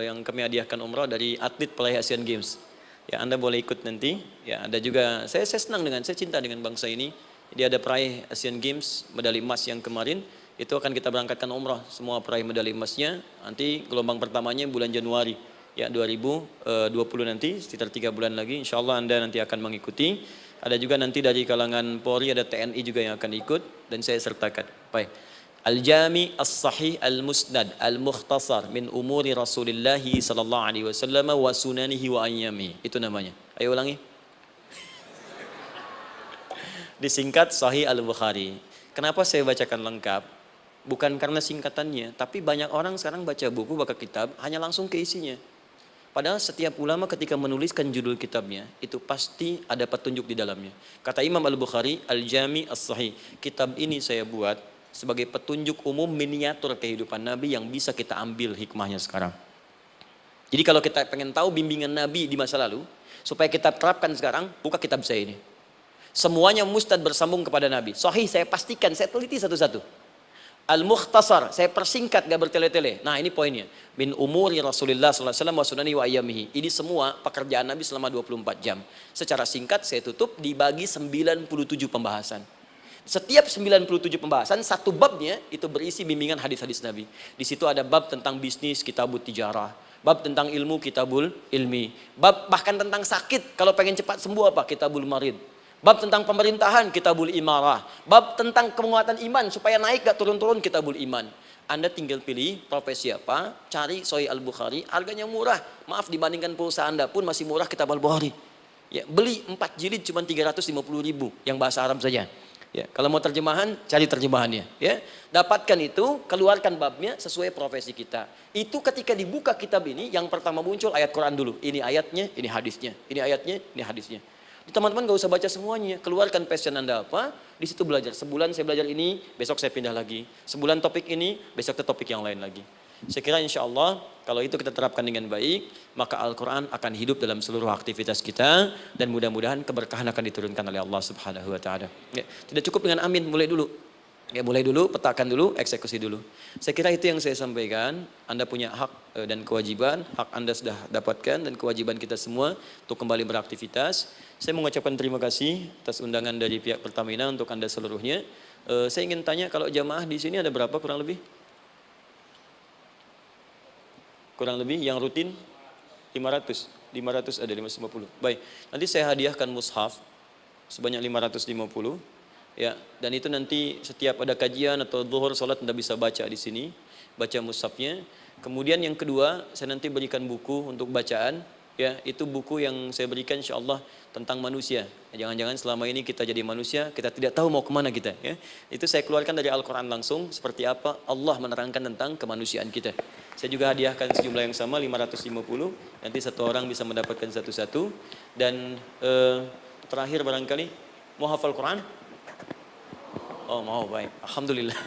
yang kami hadiahkan umrah dari atlet peraih Asian Games. Ya, Anda boleh ikut nanti. Ya, ada juga saya senang saya cinta dengan bangsa ini. Jadi ada peraih Asian Games medali emas yang kemarin, itu akan kita berangkatkan umrah semua peraih medali emasnya. Nanti gelombang pertamanya bulan Januari. Ya, 2020 nanti sekitar 3 bulan lagi, insyaallah Anda nanti akan mengikuti. Ada juga nanti dari kalangan Polri, ada TNI juga yang akan ikut dan saya sertakan. Baik. Al-Jami As-Sahih Al-Musnad Al-Mukhtasar min umuri Rasulillah sallallahu alaihi wasallam wa sunanihi wa ayyami. Itu namanya. Ayo ulangi. Disingkat Sahih Al-Bukhari. Kenapa saya bacakan lengkap? Bukan karena singkatannya, tapi banyak orang sekarang baca buku, baca kitab hanya langsung ke isinya. Padahal setiap ulama ketika menuliskan judul kitabnya, itu pasti ada petunjuk di dalamnya. Kata Imam Al-Bukhari, Al-Jami As-Sahih. Kitab ini saya buat sebagai petunjuk umum miniatur kehidupan Nabi yang bisa kita ambil hikmahnya sekarang. Jadi kalau kita pengen tahu bimbingan Nabi di masa lalu, supaya kita terapkan sekarang, buka kitab saya ini. Semuanya mustad bersambung kepada Nabi. Sahih saya pastikan, saya teliti satu-satu. Al-Mukhtasar, saya persingkat gak bertele-tele. Nah ini poinnya. Min umuri Rasulullah SAW wa sunani wa ayyamihi. Ini semua pekerjaan Nabi selama 24 jam. Secara singkat saya tutup dibagi 97 pembahasan. Setiap 97 pembahasan, satu babnya itu berisi bimbingan hadis-hadis Nabi. Di situ ada bab tentang bisnis, kitabut tijarah. Bab tentang ilmu, kitabul ilmi. Bab bahkan tentang sakit, kalau pengen cepat sembuh apa? Kitabul marid. Bab tentang pemerintahan, kitabul imarah. Bab tentang penguatan iman, supaya naik gak turun-turun, kitabul iman. Anda tinggal pilih profesi apa, cari Sahih Al-Bukhari, harganya murah. Maaf, dibandingkan pulsa Anda pun masih murah kitab Al-Bukhari. Ya, beli 4 jilid cuma 350.000 yang bahasa Arab saja. Ya, kalau mau terjemahan, cari terjemahannya. Ya, dapatkan itu, keluarkan babnya sesuai profesi kita. Itu ketika dibuka kitab ini, yang pertama muncul ayat Quran dulu. Ini ayatnya, ini hadisnya. Ini ayatnya, ini hadisnya. Teman-teman gak usah baca semuanya, keluarkan passion Anda apa, di situ belajar. Sebulan saya belajar ini, besok saya pindah lagi. Sebulan topik ini, besok ke topik yang lain lagi. Saya kira insya Allah kalau itu kita terapkan dengan baik, maka Al-Quran akan hidup dalam seluruh aktivitas kita dan mudah-mudahan keberkahan akan diturunkan oleh Allah Subhanahu Wa Taala. Ya, tidak cukup dengan amin, mulai dulu. Ya, mulai dulu, petakan dulu, eksekusi dulu. Saya kira itu yang saya sampaikan. Anda punya hak dan kewajiban, hak Anda sudah dapatkan dan kewajiban kita semua untuk kembali beraktivitas. Saya mengucapkan terima kasih atas undangan dari pihak Pertamina untuk Anda seluruhnya. Saya ingin tanya, kalau jamaah di sini ada berapa kurang lebih? Kurang lebih yang rutin 500 ada 550. Baik, nanti saya hadiahkan mushaf sebanyak 550. Ya, dan itu nanti setiap ada kajian atau zuhur salat Anda bisa baca di sini, baca mushafnya. Kemudian yang kedua, saya nanti berikan buku untuk bacaan. Ya, itu buku yang saya berikan insyaallah tentang manusia. Jangan-jangan selama ini kita jadi manusia, kita tidak tahu mau kemana kita. Ya, itu saya keluarkan dari Al-Quran langsung, seperti apa Allah menerangkan tentang kemanusiaan kita. Saya juga hadiahkan sejumlah yang sama, 550. Nanti satu orang bisa mendapatkan satu-satu. Dan terakhir barangkali, mau hafal Quran? Oh mau, baik. Alhamdulillah.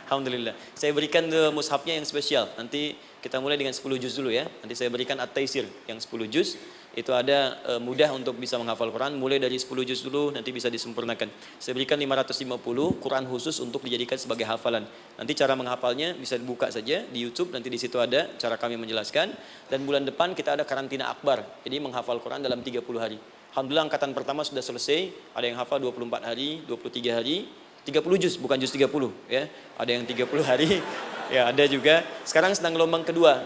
Alhamdulillah. Saya berikan mushafnya yang spesial. Nanti kita mulai dengan 10 juz dulu ya. Nanti saya berikan At-Taisir yang 10 juz. Itu ada mudah untuk bisa menghafal Quran. Mulai dari 10 juz dulu, nanti bisa disempurnakan. Saya berikan 550 Quran khusus untuk dijadikan sebagai hafalan. Nanti cara menghafalnya bisa dibuka saja di YouTube. Nanti di situ ada cara kami menjelaskan. Dan bulan depan kita ada karantina akbar. Jadi menghafal Quran dalam 30 hari. Alhamdulillah angkatan pertama sudah selesai. Ada yang hafal 24 hari, 23 hari. 30 juz, bukan juz 30 ya. Ada yang 30 hari, ya ada juga. Sekarang sedang gelombang kedua,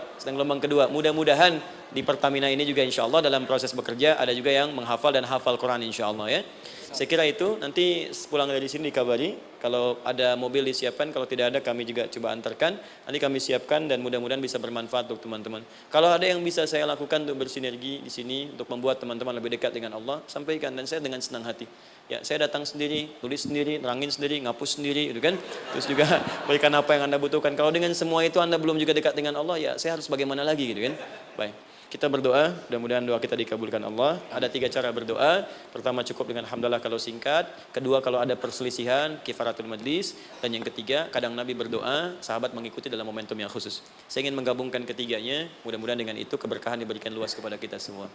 Mudah-mudahan di Pertamina ini juga insya Allah dalam proses bekerja ada juga yang menghafal dan hafal Quran insya Allah ya. Saya kira itu, nanti pulang dari sini dikabari. Kalau ada mobil disiapkan, kalau tidak ada kami juga coba antarkan. Nanti kami siapkan dan mudah-mudahan bisa bermanfaat untuk teman-teman. Kalau ada yang bisa saya lakukan untuk bersinergi di sini, untuk membuat teman-teman lebih dekat dengan Allah, sampaikan dan saya dengan senang hati. Ya, saya datang sendiri, tulis sendiri, nerangin sendiri, ngapus sendiri, gitu kan. Terus juga berikan apa yang Anda butuhkan. Kalau dengan semua itu Anda belum juga dekat dengan Allah, ya saya harus bagaimana lagi gitu kan. Baik. Kita berdoa, mudah-mudahan doa kita dikabulkan Allah. Ada 3 cara berdoa. Pertama cukup dengan hamdalah kalau singkat. Kedua kalau ada perselisihan, kifaratul majlis. Dan yang ketiga, kadang Nabi berdoa, sahabat mengikuti dalam momentum yang khusus. Saya ingin menggabungkan ketiganya. Mudah-mudahan dengan itu keberkahan diberikan luas kepada kita semua.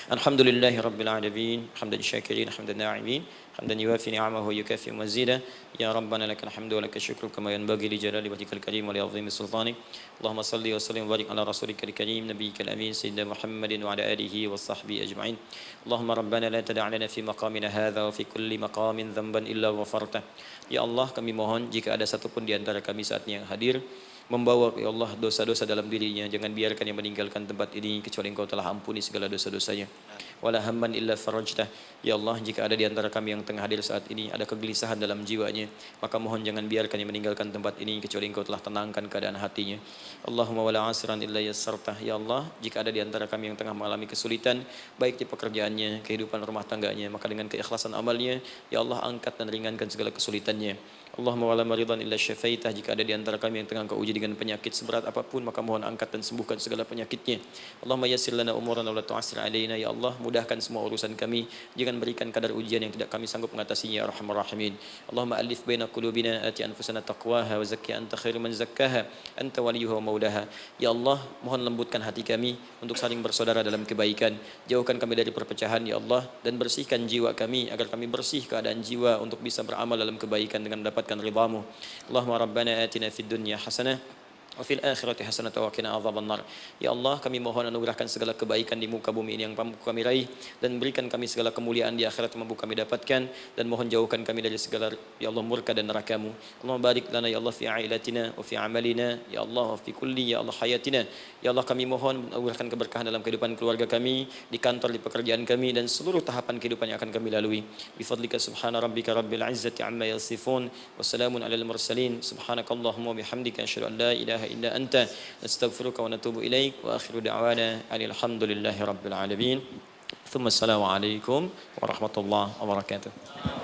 Alhamdulillahi Rabbil Alamin. Hamdan syakirin, hamdan na'imin. حمدا يوافي نعمه ويكافئ مزيدا يا ربنا لك الحمد ولك الشكر كما ينبغي لجلال وجهك الكريم ولعظيم سلطانك اللهم صل وسلم وبارك على رسولك الكريم نبيك الامين سيدنا محمد وعلى اله وصحبه اجمعين اللهم ربنا لا تدع لنا في مقامنا هذا وفي كل مقام ذنبا الا غفرته ya Allah kami mohon jika ada satupun di antara kami saat ini yang hadir membawa ya Allah dosa-dosa dalam dirinya, jangan biarkan yang meninggalkan tempat ini kecuali Engkau telah ampuni segala dosa-dosanya. Wala hamman illa farajtah. Ya Allah, jika ada di antara kami yang tengah hadir saat ini ada kegelisahan dalam jiwanya, maka mohon jangan biarkan yang meninggalkan tempat ini kecuali Engkau telah tenangkan keadaan hatinya. Allahumma wala asran illa yassartah. Ya Allah, jika ada di antara kami yang tengah mengalami kesulitan baik di pekerjaannya, kehidupan rumah tangganya, maka dengan keikhlasan amalnya, ya Allah angkat dan ringankan segala kesulitannya. Allahumma wala maridan illa syafaitah. Jika ada di antara kami yang tengah Engkau uji dengan penyakit seberat apapun, maka mohon angkat dan sembuhkan segala penyakitnya. Allahumma yassir lana umurana wa la tu'assir alaina. Ya Allah, mudahkan semua urusan kami, jangan berikan kadar ujian yang tidak kami sanggup mengatasinya ya arhamar rahimin. Allahumma alif baina qulubina ati anfusana taqwaha wa zakki anta khairu man zakkaha anta waliyuha wa maulaha. Ya Allah, mohon lembutkan hati kami untuk saling bersaudara dalam kebaikan. Jauhkan kami dari perpecahan ya Allah, dan bersihkan jiwa kami agar kami bersih keadaan jiwa untuk bisa beramal dalam kebaikan dengan mendapatkan ridhamu. Allahumma rabbana atina fid dunya hasanah wa fil akhirati hasanatan wa qina adzabannar. Ya Allah, kami mohon anugerahkan segala kebaikan di muka bumi ini yang mampu kami raih, dan berikan kami segala kemuliaan di akhirat yang mampu kami dapatkan, dan mohon jauhkan kami dari segala ya Allah murka dan neraka-Mu. Allahumma barik lana ya Allah fi ailatina wa fi amalina ya Allah wa fi kulli ya Allah hayatina. Ya Allah, kami mohon anugerahkan keberkahan dalam kehidupan keluarga kami, di kantor, di pekerjaan kami, dan seluruh tahapan kehidupan yang akan kami lalui. Bi fadlika subhana rabbika rabbil izzati amma yasifun wa salamun alal mursalin subhanakallahumma wa bihamdika asyhadu an la ilaha illa anta nastaghfiruka wa natubu ilaik wa akhiru da'wana alhamdulillahi rabbil alamin. Thumma assalamu alaikum warahmatullahi wabarakatuh.